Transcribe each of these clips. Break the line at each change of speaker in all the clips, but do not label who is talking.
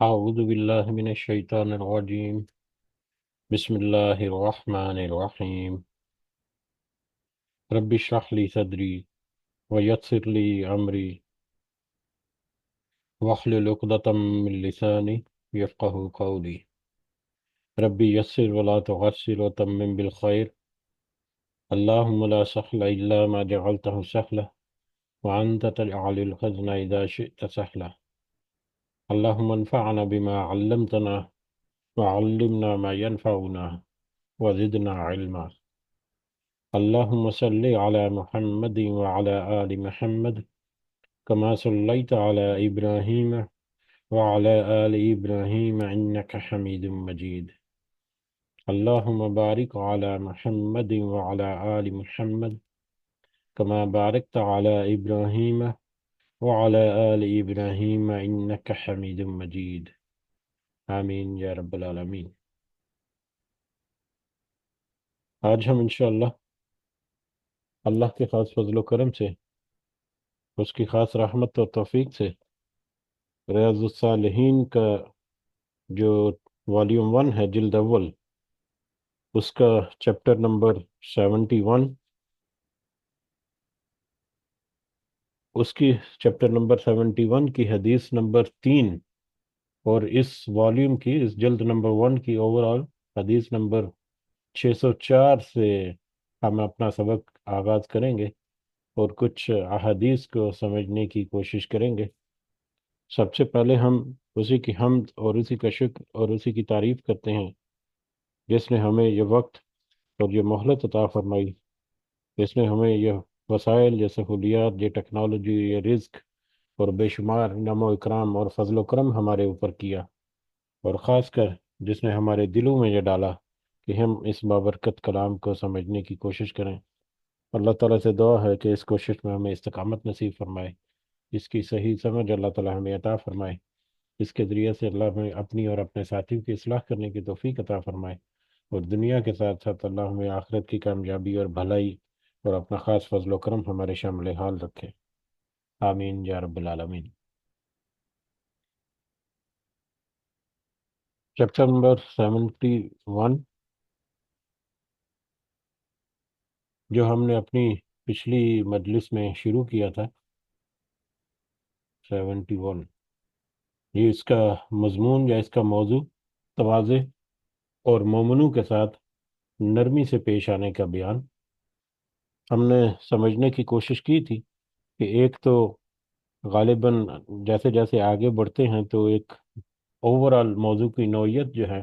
أعوذ بالله من الشيطان الرجيم. بسم الله الرحمن الرحيم. رب اشرح لي صدري ويسر لي أمري واحلل عقدة من لساني يفقه قولي. ربي يسر ولا تعسر وتمم بالخير. اللهم لا سهل إلا ما جعلته سهلا وأنت تجعل الحزن إذا شئت سهلا. اللهم انفعنا بما علمتنا وعلمنا ما ينفعنا وزدنا علما. اللهم صل على محمد وعلى آل محمد كما صليت على إبراهيم وعلى آل إبراهيم إنك حميد مجيد. اللهم بارك على محمد وعلى آل محمد كما باركت على إبراهيم وعلى آل إبراهيم إنك حميد مجيد. آمین یا رب العالمین۔ آج ہم انشاءاللہ اللہ کے خاص فضل و کرم سے، اس کی خاص رحمت اور توفیق سے، ریاض الصالحین کا جو والیوم 1 ہے، جلد اول، اس کا چیپٹر نمبر 71، اس کی چیپٹر نمبر 71 کی حدیث نمبر 3، اور اس والیوم کی، اس جلد نمبر 1 کی اوور آل حدیث نمبر 604 سے ہم اپنا سبق آغاز کریں گے اور کچھ احادیث کو سمجھنے کی کوشش کریں گے۔ سب سے پہلے ہم اسی کی حمد اور اسی کا شکر اور اسی کی تعریف کرتے ہیں جس نے ہمیں یہ وقت اور یہ مہلت عطا فرمائی، جس نے ہمیں یہ وسائل، یہ سہولیات، یہ ٹیکنالوجی، یہ رزق اور بے شمار نعم و اکرام اور فضل و کرم ہمارے اوپر کیا، اور خاص کر جس نے ہمارے دلوں میں یہ ڈالا کہ ہم اس بابرکت کلام کو سمجھنے کی کوشش کریں۔ اللہ تعالیٰ سے دعا ہے کہ اس کوشش میں ہمیں استقامت نصیب فرمائے، اس کی صحیح سمجھ اللہ تعالیٰ ہمیں عطا فرمائے، اس کے ذریعے سے اللہ ہمیں اپنی اور اپنے ساتھیوں کی اصلاح کرنے کی توفیق عطا فرمائے، اور دنیا کے ساتھ ساتھ اللہ ہمیں آخرت کی کامیابی اور بھلائی اور اپنا خاص فضل و کرم ہمارے شامل حال رکھے۔ آمین یا رب العالمین۔ چیپٹر نمبر 71، جو ہم نے اپنی پچھلی مجلس میں شروع کیا تھا، 71، یہ اس کا مضمون یا اس کا موضوع تواضع اور مومنوں کے ساتھ نرمی سے پیش آنے کا بیان۔ ہم نے سمجھنے کی کوشش کی تھی کہ ایک تو غالباً جیسے جیسے آگے بڑھتے ہیں تو ایک اوور آل موضوع کی نوعیت جو ہے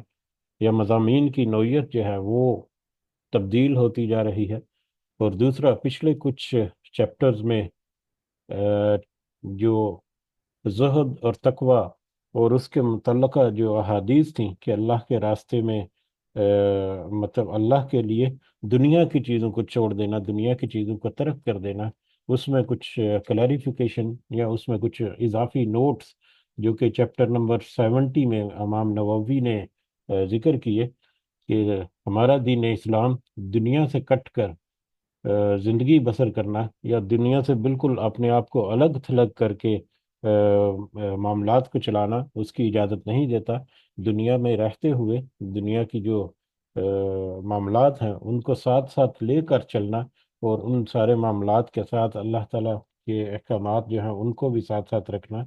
یا مضامین کی نوعیت جو ہے وہ تبدیل ہوتی جا رہی ہے، اور دوسرا پچھلے کچھ چیپٹرز میں جو زہد اور تقوی اور اس کے متعلقہ جو احادیث تھیں کہ اللہ کے راستے میں مطلب اللہ کے لیے دنیا کی چیزوں کو چھوڑ دینا، دنیا کی چیزوں کو ترک کر دینا، اس میں کچھ کلیریفیکیشن یا اس میں کچھ اضافی نوٹس جو کہ چیپٹر نمبر 70 میں امام نووی نے ذکر کیے کہ ہمارا دین اسلام دنیا سے کٹ کر زندگی بسر کرنا یا دنیا سے بالکل اپنے آپ کو الگ تھلگ کر کے معاملات کو چلانا اس کی اجازت نہیں دیتا۔ دنیا میں رہتے ہوئے دنیا کی جو معاملات ہیں ان کو ساتھ ساتھ لے کر چلنا، اور ان سارے معاملات کے ساتھ اللہ تعالیٰ کے احکامات جو ہیں ان کو بھی ساتھ ساتھ رکھنا،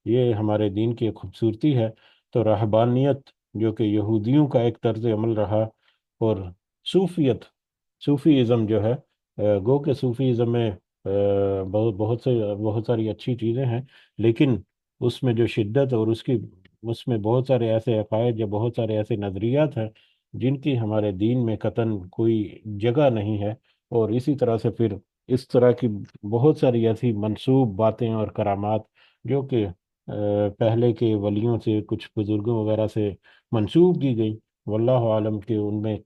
یہ ہمارے دین کی ایک خوبصورتی ہے۔ تو رہبانیت جو کہ یہودیوں کا ایک طرز عمل رہا، اور صوفیت، صوفیزم جو ہے، گو کہ صوفیزم میں بہت ساری اچھی چیزیں ہیں، لیکن اس میں جو شدت اور اس میں بہت سارے ایسے عقائد یا بہت سارے ایسے نظریات ہیں جن کی ہمارے دین میں قطعاً کوئی جگہ نہیں ہے، اور اسی طرح سے پھر اس طرح کی بہت ساری ایسی منسوب باتیں اور کرامات جو کہ پہلے کے ولیوں سے، کچھ بزرگوں وغیرہ سے منسوب کی گئی، واللہ عالم کہ ان میں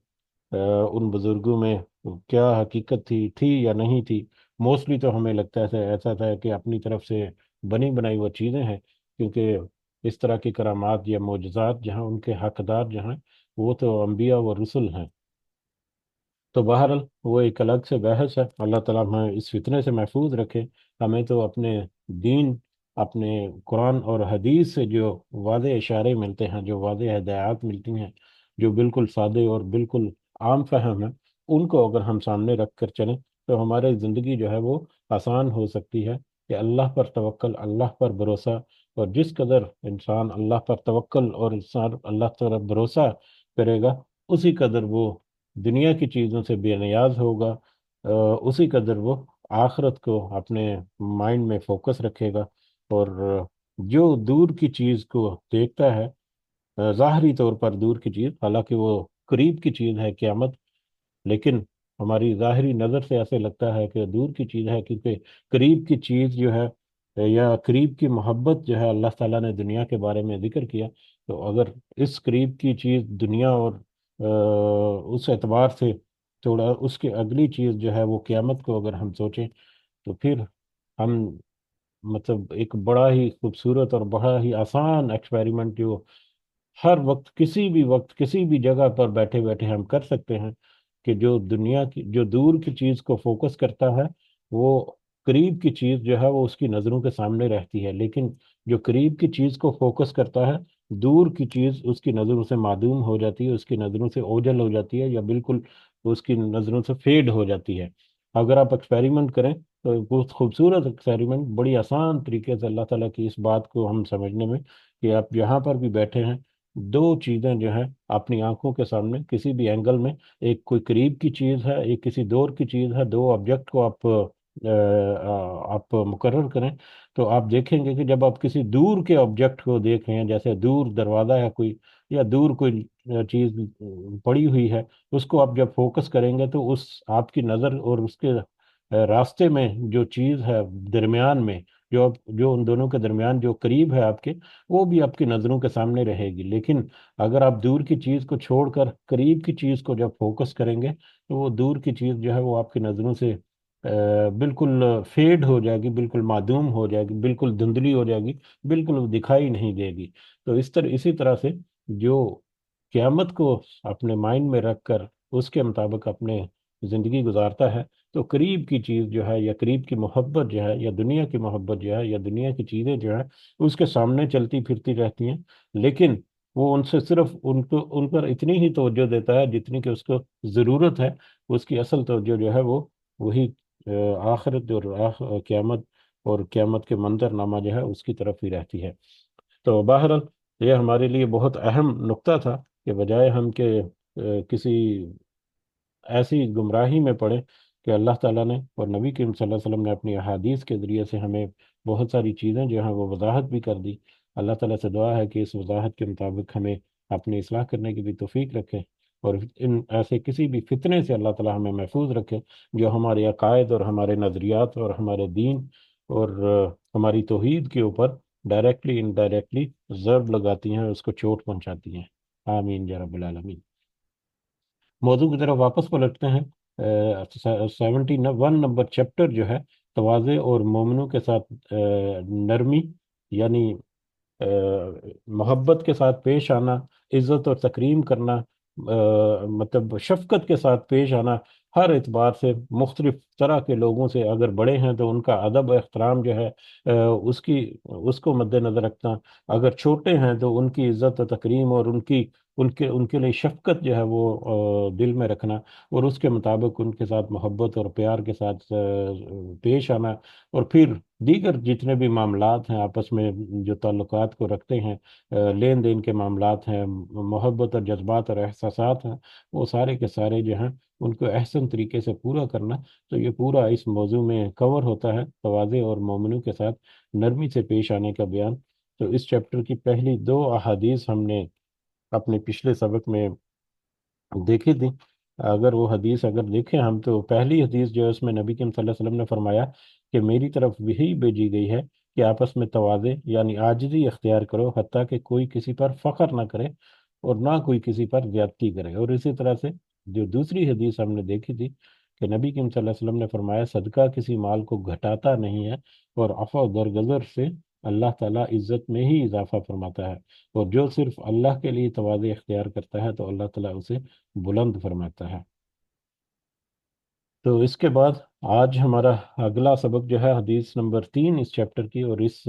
ان بزرگوں میں کیا حقیقت تھی یا نہیں تھی۔ موسٹلی تو ہمیں لگتا ہے ایسا تھا کہ اپنی طرف سے بنی بنائی وہ چیزیں ہیں، کیونکہ اس طرح کی کرامات یا معجزات جہاں ان کے حقدار جہاں وہ تو انبیاء و رسل ہیں۔ تو بہرحال وہ ایک الگ سے بحث ہے، اللہ تعالیٰ ہمیں اس فتنے سے محفوظ رکھے۔ ہمیں تو اپنے دین اپنے قرآن اور حدیث سے جو واضح اشارے ملتے ہیں، جو واضح ہدایات ملتی ہیں، جو بالکل سادے اور بالکل عام فہم ہیں، ان کو اگر ہم سامنے رکھ کر چلیں تو ہماری زندگی جو ہے وہ آسان ہو سکتی ہے، کہ اللہ پر توکل، اللہ پر بھروسہ، اور جس قدر انسان اللہ پر توکل اور انسان اللہ پر بھروسہ کرے گا، اسی قدر وہ دنیا کی چیزوں سے بے نیاز ہوگا، اسی قدر وہ آخرت کو اپنے مائنڈ میں فوکس رکھے گا، اور جو دور کی چیز کو دیکھتا ہے، ظاہری طور پر دور کی چیز، حالانکہ وہ قریب کی چیز ہے قیامت، لیکن ہماری ظاہری نظر سے ایسے لگتا ہے کہ دور کی چیز ہے، کیونکہ قریب کی چیز جو ہے یا قریب کی محبت جو ہے اللہ تعالیٰ نے دنیا کے بارے میں ذکر کیا، تو اگر اس قریب کی چیز دنیا اور اس اعتبار سے تھوڑا اس کی اگلی چیز جو ہے وہ قیامت کو اگر ہم سوچیں، تو پھر ہم مطلب ایک بڑا ہی خوبصورت اور بڑا ہی آسان ایکسپیریمنٹ جو ہر وقت کسی بھی وقت کسی بھی جگہ پر بیٹھے بیٹھے ہم کر سکتے ہیں، کہ جو دنیا کی جو دور کی چیز کو فوکس کرتا ہے، وہ قریب کی چیز جو ہے وہ اس کی نظروں کے سامنے رہتی ہے، لیکن جو قریب کی چیز کو فوکس کرتا ہے، دور کی چیز اس کی نظروں سے معدوم ہو جاتی ہے، اس کی نظروں سے اوجھل ہو جاتی ہے، یا بالکل اس کی نظروں سے فیڈ ہو جاتی ہے۔ اگر آپ ایکسپیریمنٹ کریں تو بہت خوبصورت ایکسپیریمنٹ، بڑی آسان طریقے سے اللہ تعالیٰ کی اس بات کو ہم سمجھنے میں، کہ آپ جہاں پر بھی بیٹھے ہیں، دو چیزیں جو ہیں اپنی آنکھوں کے سامنے کسی بھی اینگل میں، ایک کوئی قریب کی چیز ہے، ایک کسی دور کی چیز ہے، دو آبجیکٹ کو آپ مقرر کریں، تو آپ دیکھیں گے کہ جب آپ کسی دور کے آبجیکٹ کو دیکھ رہے ہیں، جیسے دور دروازہ ہے کوئی، یا دور کوئی چیز پڑی ہوئی ہے، اس کو آپ جب فوکس کریں گے تو اس آپ کی نظر اور اس کے راستے میں جو چیز ہے درمیان میں، جو ان دونوں کے درمیان جو قریب ہے آپ کے، وہ بھی آپ کی نظروں کے سامنے رہے گی، لیکن اگر آپ دور کی چیز کو چھوڑ کر قریب کی چیز کو جب فوکس کریں گے، تو وہ دور کی چیز جو ہے وہ آپ کی نظروں سے بالکل فیڈ ہو جائے گی، بالکل معدوم ہو جائے گی، بالکل دھندلی ہو جائے گی، بالکل وہ دکھائی نہیں دے گی۔ تو اسی طرح سے جو قیامت کو اپنے مائنڈ میں رکھ کر اس کے مطابق اپنے زندگی گزارتا ہے، تو قریب کی چیز جو ہے، یا قریب کی محبت جو ہے، یا دنیا کی محبت جو ہے، یا دنیا کی چیزیں جو ہے، اس کے سامنے چلتی پھرتی رہتی ہیں، لیکن وہ ان سے صرف ان پر اتنی ہی توجہ دیتا ہے جتنی کہ اس کو ضرورت ہے۔ اس کی اصل توجہ جو ہے وہ وہی آخرت اور قیامت اور قیامت کے منظر نامہ جو ہے اس کی طرف ہی رہتی ہے۔ تو بہرحال یہ ہمارے لیے بہت اہم نقطہ تھا، کہ بجائے ہم کہ کسی ایسی گمراہی میں پڑے، کہ اللہ تعالیٰ نے اور نبی کریم صلی اللہ علیہ وسلم نے اپنی احادیث کے ذریعے سے ہمیں بہت ساری چیزیں جو ہیں وہ وضاحت بھی کر دی۔ اللہ تعالیٰ سے دعا ہے کہ اس وضاحت کے مطابق ہمیں اپنی اصلاح کرنے کی بھی توفیق رکھے، اور ان ایسے کسی بھی فتنے سے اللہ تعالیٰ ہمیں محفوظ رکھے، جو ہمارے عقائد اور ہمارے نظریات اور ہمارے دین اور ہماری توحید کے اوپر ڈائریکٹلی انڈائریکٹلی ضرب لگاتی ہیں، اس کو چوٹ پہنچاتی ہیں۔ آمین یا رب العالمین۔ موضوع کی طرف واپس پلٹتے ہیں۔ 71 نمبر چیپٹر جو ہے، تواضع اور مومنوں کے ساتھ نرمی، یعنی محبت کے ساتھ پیش آنا، عزت اور تکریم کرنا، مطلب شفقت کے ساتھ پیش آنا، ہر اعتبار سے مختلف طرح کے لوگوں سے اگر بڑے ہیں تو ان کا ادب و احترام جو ہے اس کو مد نظر رکھنا، اگر چھوٹے ہیں تو ان کی عزت و تکریم اور ان کے لیے شفقت جو ہے وہ دل میں رکھنا، اور اس کے مطابق ان کے ساتھ محبت اور پیار کے ساتھ پیش آنا، اور پھر دیگر جتنے بھی معاملات ہیں آپس میں جو تعلقات کو رکھتے ہیں، لین دین کے معاملات ہیں، محبت اور جذبات اور احساسات ہیں، وہ سارے کے سارے جو ہیں ان کو احسن طریقے سے پورا کرنا۔ تو یہ پورا اس موضوع میں کور ہوتا ہے، تواضع اور مومنوں کے ساتھ نرمی سے پیش آنے کا بیان۔ تو اس چیپٹر کی پہلی دو احادیث ہم نے اپنے پچھلے سبق میں دیکھی تھی۔ اگر وہ حدیث اگر دیکھیں ہم، تو پہلی حدیث جو ہے اس میں نبی کریم صلی اللہ علیہ وسلم نے فرمایا کہ میری طرف وہی بھیجی گئی ہے کہ آپس میں تواضع یعنی عاجزی اختیار کرو، حتیٰ کہ کوئی کسی پر فخر نہ کرے اور نہ کوئی کسی پر زیادتی کرے۔ اور اسی طرح سے جو دوسری حدیث ہم نے دیکھی تھی کہ نبی کریم صلی اللہ علیہ وسلم نے فرمایا صدقہ کسی مال کو گھٹاتا نہیں ہے، اور عفو و درگزر سے اللہ تعالیٰ عزت میں ہی اضافہ فرماتا ہے، اور جو صرف اللہ کے لیے تواضع اختیار کرتا ہے تو اللہ تعالیٰ اسے بلند فرماتا ہے۔ تو اس کے بعد آج ہمارا اگلا سبق جو ہے حدیث نمبر 3 اس چیپٹر کی، اور اس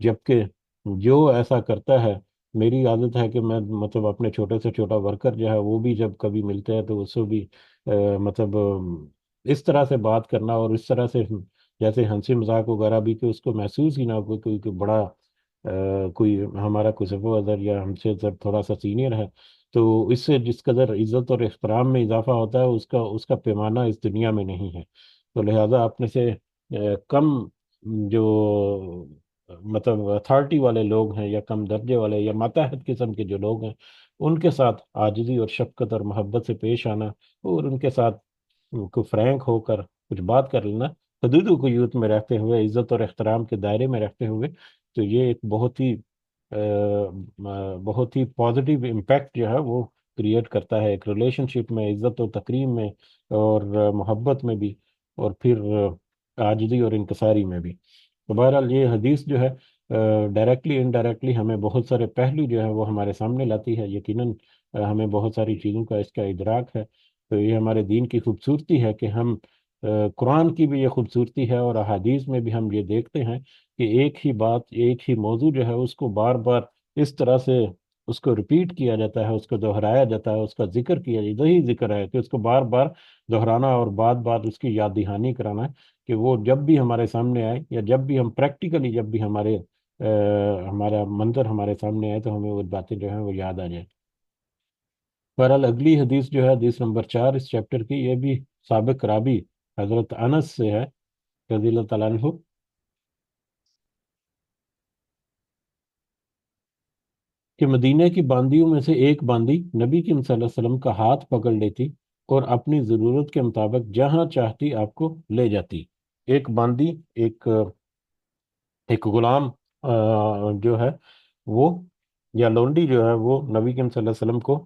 جبکہ جو ایسا کرتا ہے، میری عادت ہے کہ میں مطلب اپنے چھوٹے سے چھوٹا ورکر جو ہے وہ بھی جب کبھی ملتے ہیں تو اس کو بھی مطلب اس طرح سے بات کرنا اور اس طرح سے جیسے ہنسی مذاق وغیرہ بھی، کہ اس کو محسوس ہی نہ ہو کوئی بڑا کوئی ہمارا کوئی سب اظہر یا ہم سے سب تھوڑا سا سینئر ہے، تو اس سے جس قدر عزت اور احترام میں اضافہ ہوتا ہے اس کا پیمانہ اس دنیا میں نہیں ہے۔ تو لہذا اپنے سے کم جو مطلب اتھارٹی والے لوگ ہیں یا کم درجے والے یا ماتحت قسم کے جو لوگ ہیں، ان کے ساتھ عاجزی اور شفقت اور محبت سے پیش آنا، اور ان کے ساتھ کو فرینک ہو کر کچھ بات کر لینا، حدود و قیود میں رہتے ہوئے، عزت اور احترام کے دائرے میں رہتے ہوئے، تو یہ ایک بہت ہی پازیٹیو امپیکٹ جو ہے وہ کریٹ کرتا ہے ایک ریلیشن شپ میں، عزت و تکریم میں، اور محبت میں بھی، اور پھر عاجزی اور انکساری میں بھی۔ تو بہرحال یہ حدیث جو ہے ڈائریکٹلی انڈائریکٹلی ہمیں بہت سارے پہلو جو ہے وہ ہمارے سامنے لاتی ہے، یقیناً ہمیں بہت ساری چیزوں کا اس کا ادراک ہے۔ تو یہ ہمارے دین کی خوبصورتی ہے کہ ہم قرآن کی بھی یہ خوبصورتی ہے، اور احادیث میں بھی ہم یہ دیکھتے ہیں کہ ایک ہی بات، ایک ہی موضوع جو ہے اس کو بار بار اس طرح سے اس کو ریپیٹ کیا جاتا ہے، اس کو دہرایا جاتا ہے، اس کا ذکر کیا جاتا ہے۔ یہی ذکر ہے کہ اس کو بار بار دہرانا اور بار بار اس کی یاد دہانی کرانا ہے، کہ وہ جب بھی ہمارے سامنے آئے، یا جب بھی ہم پریکٹیکلی جب بھی ہمارا منظر ہمارے سامنے آئے، تو ہمیں وہ باتیں جو ہیں وہ یاد آ جائیں۔ بہرحال اگلی حدیث جو ہے، حدیث نمبر 4 اس چیپٹر کی، یہ بھی سابق رابی حضرت انس سے ہے رضی اللہ تعالیٰ عنہ، کہ مدینہ کی باندیوں میں سے ایک باندی نبی کریم صلی اللہ علیہ وسلم کا ہاتھ پکڑ لیتی اور اپنی ضرورت کے مطابق جہاں چاہتی آپ کو لے جاتی۔ ایک باندی، ایک ایک غلام جو ہے وہ، یا لونڈی جو ہے وہ نبی کریم صلی اللہ علیہ وسلم کو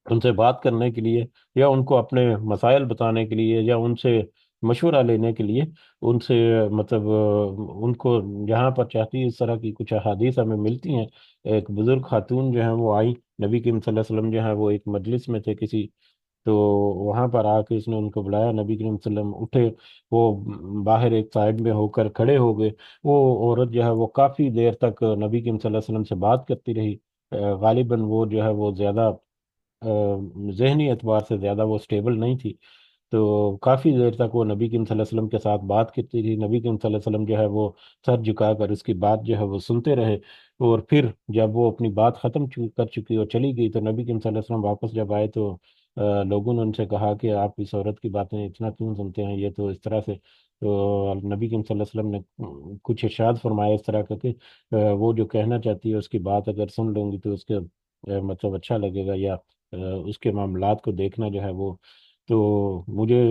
ان سے بات کرنے کے لیے، یا ان کو اپنے مسائل بتانے کے لیے، یا ان سے مشورہ لینے کے لیے، ان سے مطلب ان کو جہاں پر چاہتی ہے، اس طرح کی کچھ احادیث ہمیں ملتی ہیں۔ ایک بزرگ خاتون جو ہیں وہ آئی، نبی کریم صلی اللہ علیہ وسلم جو ہے وہ ایک مجلس میں تھے کسی، تو وہاں پر آ کے اس نے ان کو بلایا، نبی کریم صلی اللہ علیہ وسلم اٹھے، وہ باہر ایک سائڈ میں ہو کر کھڑے ہو گئے۔ وہ عورت جو ہے وہ کافی دیر تک نبی کریم صلی اللہ علیہ وسلم سے بات کرتی رہی۔ غالباً وہ جو ہے وہ زیادہ ذہنی اعتبار سے زیادہ وہ سٹیبل نہیں تھی، تو کافی دیر تک وہ نبی کریم صلی اللہ علیہ وسلم کے ساتھ بات کرتی رہی۔ نبی کریم صلی اللہ علیہ وسلم جو ہے وہ سر جھکا کر اس کی بات جو ہے وہ سنتے رہے، اور پھر جب وہ اپنی بات ختم کر چکی اور چلی گئی، تو نبی کریم صلی اللہ علیہ وسلم واپس جب آئے، تو لوگوں نے ان سے کہا کہ آپ اس عورت کی باتیں اتنا کیوں سنتے ہیں، یہ تو اس طرح سے۔ تو نبی کریم صلی اللہ علیہ وسلم نے کچھ ارشاد فرمایا اس طرح کا کہ وہ جو کہنا چاہتی ہے اس کی بات اگر سن لوں گی تو اس کے مطلب اچھا لگے گا، یا اس کے معاملات کو دیکھنا جو ہے وہ، تو مجھے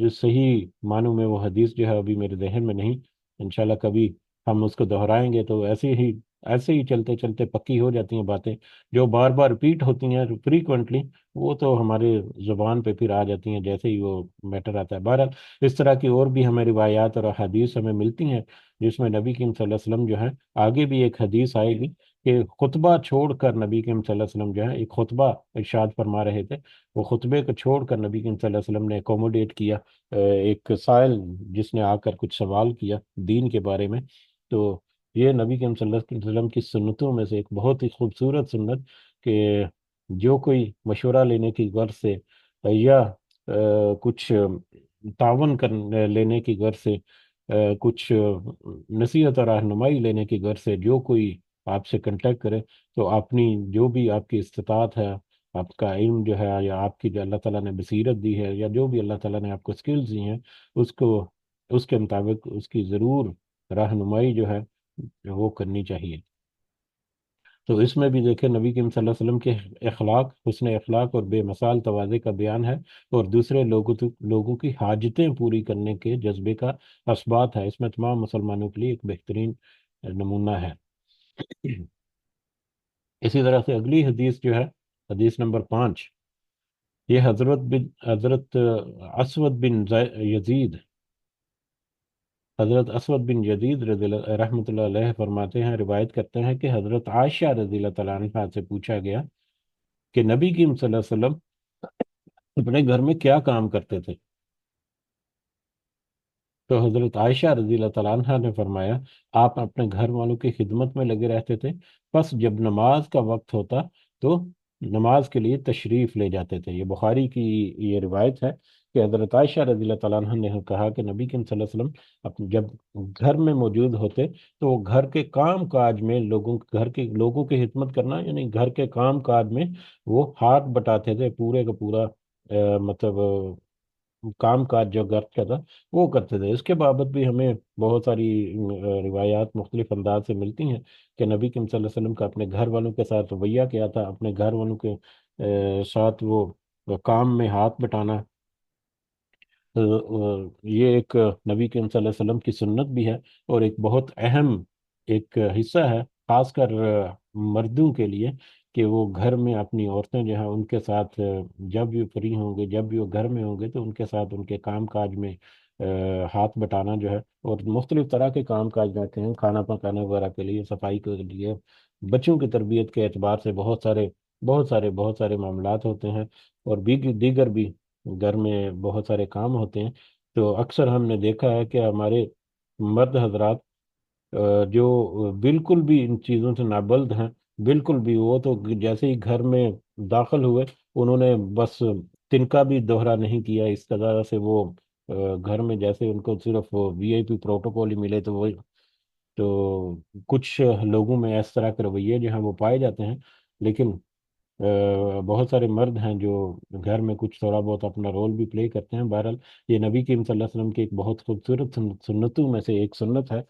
اس صحیح معنوں میں وہ حدیث جو ہے ابھی میرے ذہن میں نہیں، انشاءاللہ کبھی ہم اس کو دہرائیں گے تو ایسے ہی چلتے چلتے پکی ہو جاتی ہیں باتیں، جو بار بار ریپیٹ ہوتی ہیں فریکوینٹلی، وہ تو ہمارے زبان پہ پھر آ جاتی ہیں جیسے ہی وہ میٹر آتا ہے۔ بہرحال اس طرح کی اور بھی ہمیں روایات اور حدیث ہمیں ملتی ہیں، جس میں نبی کریم صلی اللہ علیہ وسلم جو ہے، آگے بھی ایک حدیث آئے گی کہ خطبہ چھوڑ کر نبی کریم صلی اللہ علیہ وسلم جو ہے ایک خطبہ ارشاد فرما رہے تھے، وہ خطبے کو چھوڑ کر نبی کریم صلی اللہ علیہ وسلم نے اکوموڈیٹ کیا ایک سائل جس نے آ کر کچھ سوال کیا دین کے بارے میں۔ تو یہ نبی کریم صلی اللہ علیہ وسلم کی سنتوں میں سے ایک بہت ہی خوبصورت سنت، کہ جو کوئی مشورہ لینے کی غرض سے، یا کچھ تعاون کر لینے کی غرض سے، کچھ نصیحت اور رہنمائی لینے کی غرض سے جو کوئی آپ سے کنٹیکٹ کرے، تو اپنی جو بھی آپ کی استطاعت ہے، آپ کا علم جو ہے، یا آپ کی جو اللہ تعالیٰ نے بصیرت دی ہے، یا جو بھی اللہ تعالیٰ نے آپ کو سکلز دی ہیں، اس کو اس کے مطابق اس کی ضرور رہنمائی جو ہے وہ کرنی چاہیے۔ تو اس میں بھی دیکھیں نبی کریم صلی اللہ علیہ وسلم کے اخلاق، حسن اخلاق اور بے مثال تواضع کا بیان ہے، اور دوسرے لوگوں کی حاجتیں پوری کرنے کے جذبے کا اثبات ہے۔ اس میں تمام مسلمانوں کے لیے ایک بہترین نمونہ ہے۔ اسی طرح سے اگلی حدیث جو ہے، حدیث نمبر 5، یہ حضرت اسود بن یزید، حضرت اسود بن یزید رحمۃ اللہ علیہ فرماتے ہیں، روایت کرتے ہیں کہ حضرت عائشہ رضی اللہ تعالیٰ عنہ سے پوچھا گیا کہ نبی کریم صلی اللہ علیہ وسلم اپنے گھر میں کیا کام کرتے تھے؟ تو حضرت عائشہ رضی اللہ تعالیٰ عنہا نے فرمایا آپ اپنے گھر والوں کی خدمت میں لگے رہتے تھے، بس جب نماز کا وقت ہوتا تو نماز کے لیے تشریف لے جاتے تھے۔ یہ بخاری کی یہ روایت ہے کہ حضرت عائشہ رضی اللہ تعالیٰ عنہ نے کہا کہ نبی کریم صلی اللہ علیہ وسلم جب گھر میں موجود ہوتے تو وہ گھر کے کام کاج میں گھر کے لوگوں کی خدمت کرنا، یعنی گھر کے کام کاج میں وہ ہاتھ بٹاتے تھے، پورے کا پورا مطلب کام کاج جو گھر کا تھا وہ کرتے تھے۔ اس کے بابت بھی ہمیں بہت ساری روایات مختلف انداز سے ملتی ہیں کہ نبی کریم صلی اللہ علیہ وسلم کا اپنے گھر والوں کے ساتھ رویہ کیا تھا، اپنے گھر والوں کے ساتھ وہ کام میں ہاتھ بٹانا۔ یہ ایک نبی کریم صلی اللہ علیہ وسلم کی سنت بھی ہے، اور ایک بہت اہم ایک حصہ ہے، خاص کر مردوں کے لیے، کہ وہ گھر میں اپنی عورتیں جو ہیں ان کے ساتھ جب بھی فری ہوں گے، جب بھی وہ گھر میں ہوں گے تو ان کے ساتھ ان کے کام کاج میں ہاتھ بٹانا جو ہے، اور مختلف طرح کے کام کاج رہتے ہیں، کھانا پکانے وغیرہ کے لیے، صفائی کے لیے، بچوں کی تربیت کے اعتبار سے بہت سارے معاملات ہوتے ہیں، اور بھی دیگر بھی گھر میں بہت سارے کام ہوتے ہیں۔ تو اکثر ہم نے دیکھا ہے کہ ہمارے مرد حضرات جو بالکل بھی ان چیزوں سے نابلد ہیں، بالکل بھی، وہ تو جیسے ہی گھر میں داخل ہوئے انہوں نے بس تنکا بھی دوہرا نہیں کیا، اس طرح سے وہ گھر میں جیسے ان کو صرف وی آئی پی پروٹوکول ہی ملے تو وہ، تو کچھ لوگوں میں اس طرح کے رویے جو ہیں وہ پائے جاتے ہیں، لیکن بہت سارے مرد ہیں جو گھر میں کچھ تھوڑا بہت اپنا رول بھی پلے کرتے ہیں۔ بہرحال یہ نبی کریم صلی اللہ علیہ وسلم کی ایک بہت خوبصورت سنتوں میں سے ایک سنت ہے۔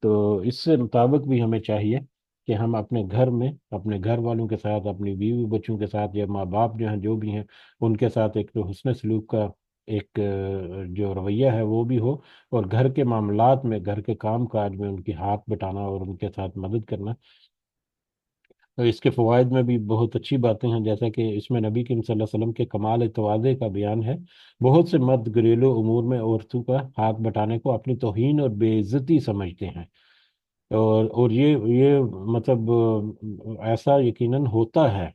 تو اس سے مطابق بھی ہمیں چاہیے کہ ہم اپنے گھر میں اپنے گھر والوں کے ساتھ، اپنی بیوی بچوں کے ساتھ، یا ماں باپ جو ہیں جو بھی ہیں ان کے ساتھ ایک تو حسن سلوک کا ایک جو رویہ ہے وہ بھی ہو، اور گھر کے معاملات میں، گھر کے کام کاج میں ان کی ہاتھ بٹانا اور ان کے ساتھ مدد کرنا۔ تو اس کے فوائد میں بھی بہت اچھی باتیں ہیں، جیسا کہ اس میں نبی کریم صلی اللہ علیہ وسلم کے کمال تواضع کا بیان ہے۔ بہت سے مرد گھریلو امور میں عورتوں کا ہاتھ بٹانے کو اپنی توہین اور بے عزتی سمجھتے ہیں، اور یہ مطلب ایسا یقیناً ہوتا ہے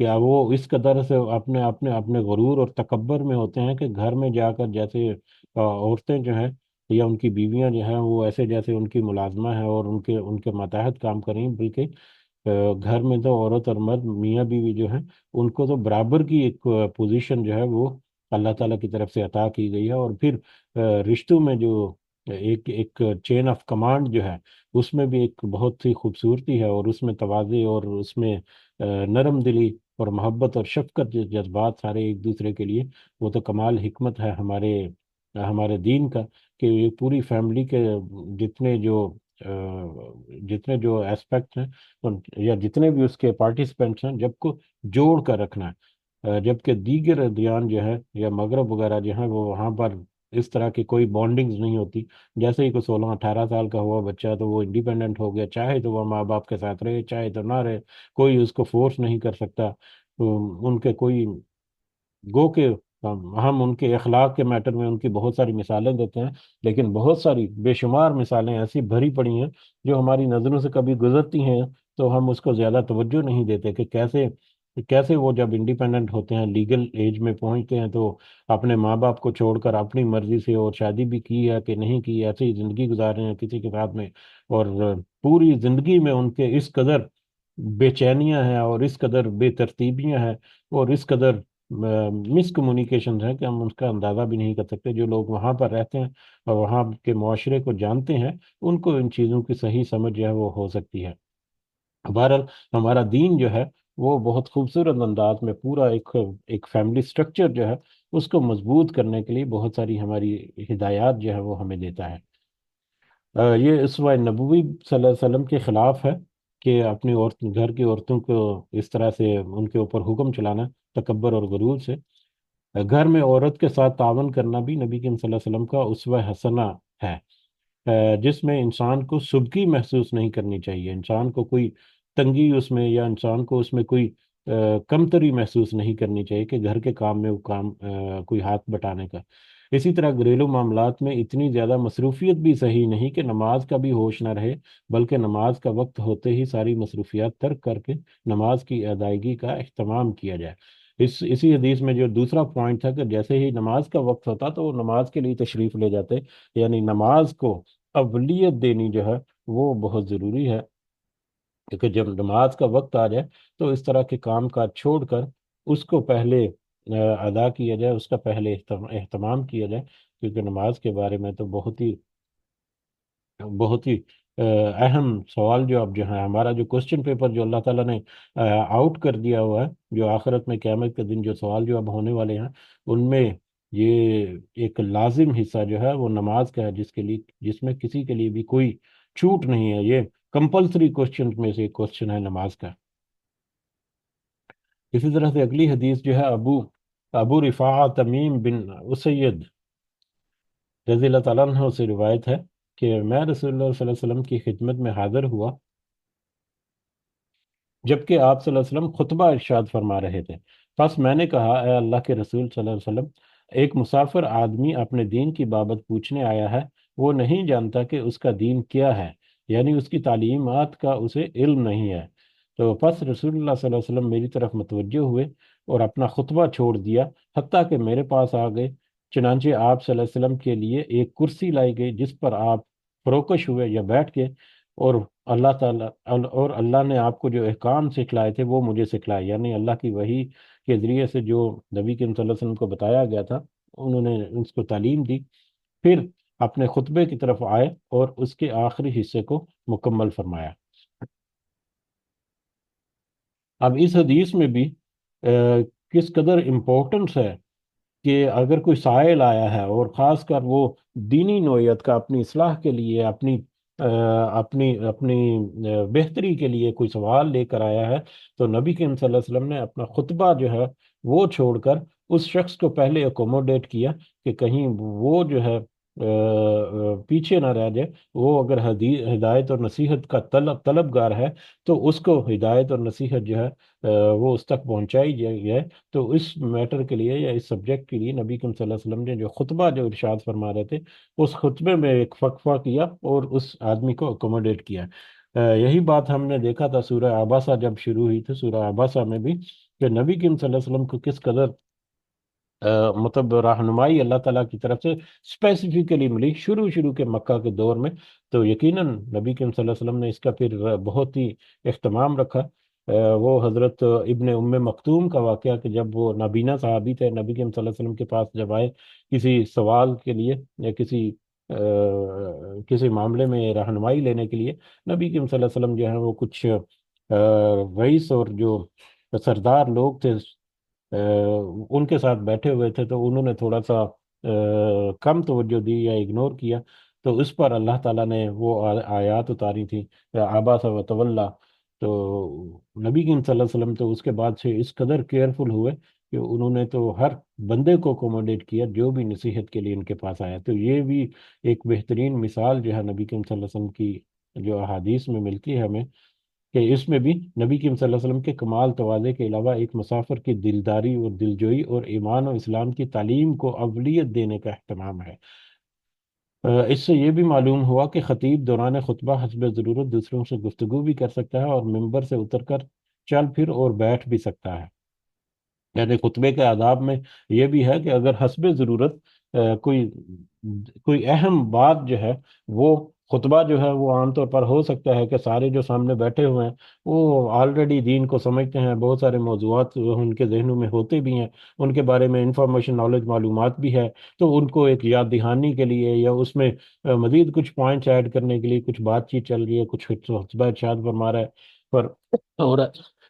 کہ وہ اس قدر سے اپنے غرور اور تکبر میں ہوتے ہیں کہ گھر میں جا کر جیسے عورتیں جو ہیں یا ان کی بیویاں جو ہیں وہ ایسے جیسے ان کی ملازمہ ہے اور ان کے ماتحت کام کریں، بلکہ گھر میں تو عورت اور مرد میاں بیوی جو ہیں ان کو تو برابر کی ایک پوزیشن جو ہے وہ اللہ تعالیٰ کی طرف سے عطا کی گئی ہے، اور پھر رشتوں میں جو ایک ایک چین آف کمانڈ جو ہے اس میں بھی ایک بہت سی خوبصورتی ہے، اور اس میں تواضع اور اس میں نرم دلی اور محبت اور شفقت جذبات سارے ایک دوسرے کے لیے، وہ تو کمال حکمت ہے ہمارے دین کا، کہ یہ پوری فیملی کے جتنے جو جتنے جو اسپیکٹ ہیں یا جتنے بھی اس کے پارٹیسپینٹس ہیں، جب کو جوڑ کر رکھنا ہے، جبکہ دیگر ادیان جو ہے یا مغرب وغیرہ جو ہیں وہ وہاں پر اس طرح کی کوئی بانڈنگز نہیں ہوتی۔ جیسے ہی کوئی 16 18 سال کا ہوا بچہ تو وہ انڈیپینڈنٹ ہو گیا، چاہے تو وہ ماں باپ کے ساتھ رہے چاہے تو نہ رہے، کوئی اس کو فورس نہیں کر سکتا۔ ان کے کوئی گو کہ ہم ان کے اخلاق کے میٹر میں ان کی بہت ساری مثالیں دیتے ہیں، لیکن بہت ساری بے شمار مثالیں ایسی بھری پڑی ہیں جو ہماری نظروں سے کبھی گزرتی ہیں تو ہم اس کو زیادہ توجہ نہیں دیتے، کہ کیسے کیسے وہ جب انڈیپینڈنٹ ہوتے ہیں، لیگل ایج میں پہنچتے ہیں، تو اپنے ماں باپ کو چھوڑ کر اپنی مرضی سے، اور شادی بھی کی ہے کہ نہیں کی، ایسے ہی زندگی گزار رہے ہیں کسی کے ساتھ میں، اور پوری زندگی میں ان کے اس قدر بے چینیاں ہیں اور اس قدر بے ترتیبیاں ہیں اور اس قدر مس کمیونیکیشن ہے کہ ہم اس کا اندازہ بھی نہیں کر سکتے۔ جو لوگ وہاں پر رہتے ہیں اور وہاں کے معاشرے کو جانتے ہیں ان کو ان چیزوں کی صحیح سمجھ جو ہے وہ ہو سکتی ہے۔ بہرحال ہمارا دین جو ہے وہ بہت خوبصورت انداز میں پورا ایک فیملی سٹرکچر جو ہے اس کو مضبوط کرنے کے لیے بہت ساری ہماری ہدایات جو ہے وہ ہمیں دیتا ہے۔ یہ اسوہ نبوی صلی اللہ علیہ وسلم کے خلاف ہے کہ اپنی گھر کی عورتوں کو اس طرح سے ان کے اوپر حکم چلانا تکبر اور غرور سے۔ گھر میں عورت کے ساتھ تعاون کرنا بھی نبی کریم صلی اللہ علیہ وسلم کا اسوہ حسنہ ہے، جس میں انسان کو سبکی محسوس نہیں کرنی چاہیے، انسان کو کوئی تنگی اس میں یا انسان کو اس میں کوئی کمتری محسوس نہیں کرنی چاہیے کہ گھر کے کام میں وہ کام کوئی ہاتھ بٹانے کا۔ اسی طرح گھریلو معاملات میں اتنی زیادہ مصروفیت بھی صحیح نہیں کہ نماز کا بھی ہوش نہ رہے، بلکہ نماز کا وقت ہوتے ہی ساری مصروفیات ترک کر کے نماز کی ادائیگی کا اہتمام کیا جائے۔ اسی حدیث میں جو دوسرا پوائنٹ تھا کہ جیسے ہی نماز کا وقت ہوتا تو وہ نماز کے لیے تشریف لے جاتے، یعنی نماز کو اولیت دینی جو ہے وہ بہت ضروری ہے، کیونکہ جب نماز کا وقت آ جائے تو اس طرح کے کام کاج چھوڑ کر اس کو پہلے ادا کیا جائے، اس کا پہلے اہتمام کیا جائے، کیونکہ نماز کے بارے میں تو بہت ہی اہم سوال جو اب جو ہے ہمارا جو کوشچن پیپر جو اللہ تعالیٰ نے آؤٹ کر دیا ہوا ہے، جو آخرت میں قیامت کے دن جو سوال جو اب ہونے والے ہیں ان میں یہ ایک لازم حصہ جو ہے وہ نماز کا ہے، جس میں کسی کے لیے بھی کوئی چھوٹ نہیں ہے، یہ کمپلسری کوشچن میں سے ایک کوشچن ہے نماز کا۔ اسی طرح سے اگلی حدیث جو ہے ابو رفاعہ تمیم بن اسید رضی اللہ تعالیٰ عنہ سے روایت ہے کہ میں رسول اللہ صلی اللہ علیہ وسلم کی خدمت میں حاضر ہوا جبکہ آپ صلی اللہ علیہ وسلم خطبہ ارشاد فرما رہے تھے۔ پس میں نے کہا، اے اللہ کے رسول صلی اللہ علیہ وسلم، ایک مسافر آدمی اپنے دین کی بابت پوچھنے آیا ہے، وہ نہیں جانتا کہ اس کا دین کیا ہے، یعنی اس کی تعلیمات کا اسے علم نہیں ہے۔ تو پس رسول اللہ صلی اللہ علیہ وسلم میری طرف متوجہ ہوئے اور اپنا خطبہ چھوڑ دیا حتیٰ کہ میرے پاس آ گئے۔ چنانچہ آپ صلی اللہ علیہ وسلم کے لیے ایک کرسی لائی گئی جس پر آپ فروکش ہوئے یا بیٹھ کے، اور اللہ تعالیٰ اور اللہ نے آپ کو جو احکام سکھلائے تھے وہ مجھے سکھلائے، یعنی اللہ کی وحی کے ذریعے سے جو نبی کریم صلی اللہ علیہ وسلم کو بتایا گیا تھا انہوں نے اس کو تعلیم دی۔ پھر اپنے خطبے کی طرف آئے اور اس کے آخری حصے کو مکمل فرمایا۔ اب اس حدیث میں بھی کس قدر امپورٹنس ہے کہ اگر کوئی سائل آیا ہے اور خاص کر وہ دینی نوعیت کا اپنی اصلاح کے لیے، اپنی بہتری کے لیے کوئی سوال لے کر آیا ہے، تو نبی کریم صلی اللہ علیہ وسلم نے اپنا خطبہ جو ہے وہ چھوڑ کر اس شخص کو پہلے اکوموڈیٹ کیا کہ کہیں وہ جو ہے پیچھے نہ رہ جائے۔ وہ اگر ہدایت اور نصیحت کا طلبگار ہے تو اس کو ہدایت اور نصیحت جو ہے وہ اس تک پہنچائی جائے۔ تو اس میٹر کے لیے یا اس سبجیکٹ کے لیے نبی کریم صلی اللہ علیہ وسلم نے جو خطبہ جو ارشاد فرما رہے تھے اس خطبے میں ایک وقفہ کیا اور اس آدمی کو اکوموڈیٹ کیا۔ یہی بات ہم نے دیکھا تھا سورہ عباسہ جب شروع ہوئی تھی، سورہ عباسہ میں بھی کہ نبی کریم صلی اللہ علیہ وسلم کو کس قدر مطلب رہنمائی اللہ تعالیٰ کی طرف سے اسپیسیفکلی ملی شروع کے مکہ کے دور میں۔ تو یقیناً نبی کریم صلی اللہ علیہ وسلم نے اس کا پھر بہت ہی اہتمام رکھا۔ وہ حضرت ابن ام مکتوم کا واقعہ کہ جب وہ نابینا صحابی تھے، نبی کریم صلی اللہ علیہ وسلم کے پاس جب آئے کسی سوال کے لیے یا کسی معاملے میں رہنمائی لینے کے لیے، نبی کریم صلی اللہ علیہ وسلم جو ہے وہ کچھ رئیس اور جو سردار لوگ تھے ان کے ساتھ بیٹھے ہوئے تھے، تو انہوں نے تھوڑا سا کم توجہ دی یا اگنور کیا، تو اس پر اللہ تعالیٰ نے وہ آیات اتاری تھی عبس و تولیٰ۔ تو نبی کریم صلی اللہ علیہ وسلم تو اس کے بعد سے اس قدر کیئرفل ہوئے کہ انہوں نے تو ہر بندے کو اکوموڈیٹ کیا جو بھی نصیحت کے لیے ان کے پاس آیا۔ تو یہ بھی ایک بہترین مثال جو ہے نبی کریم صلی اللہ علیہ وسلم کی جو احادیث میں ملتی ہے ہمیں، کہ اس میں بھی نبی کریم صلی اللہ علیہ وسلم کے کمال تواضع کے علاوہ ایک مسافر کی دلداری اور دلجوئی اور ایمان و اسلام کی تعلیم کو اولیت دینے کا اہتمام ہے۔ اس سے یہ بھی معلوم ہوا کہ خطیب دوران خطبہ حسب ضرورت دوسروں سے گفتگو بھی کر سکتا ہے اور ممبر سے اتر کر چل پھر اور بیٹھ بھی سکتا ہے۔ یعنی خطبے کے آداب میں یہ بھی ہے کہ اگر حسب ضرورت کوئی اہم بات جو ہے وہ خطبہ جو ہے وہ عام طور پر ہو سکتا ہے کہ سارے جو سامنے بیٹھے ہوئے ہیں وہ آلریڈی دین کو سمجھتے ہیں، بہت سارے موضوعات ان کے ذہنوں میں ہوتے بھی ہیں، ان کے بارے میں انفارمیشن نالج معلومات بھی ہے، تو ان کو ایک یاد دہانی کے لیے یا اس میں مزید کچھ پوائنٹس ایڈ کرنے کے لیے کچھ بات چیت چل رہی ہے، کچھ خطبہ ارشاد فرما رہا ہے پر اور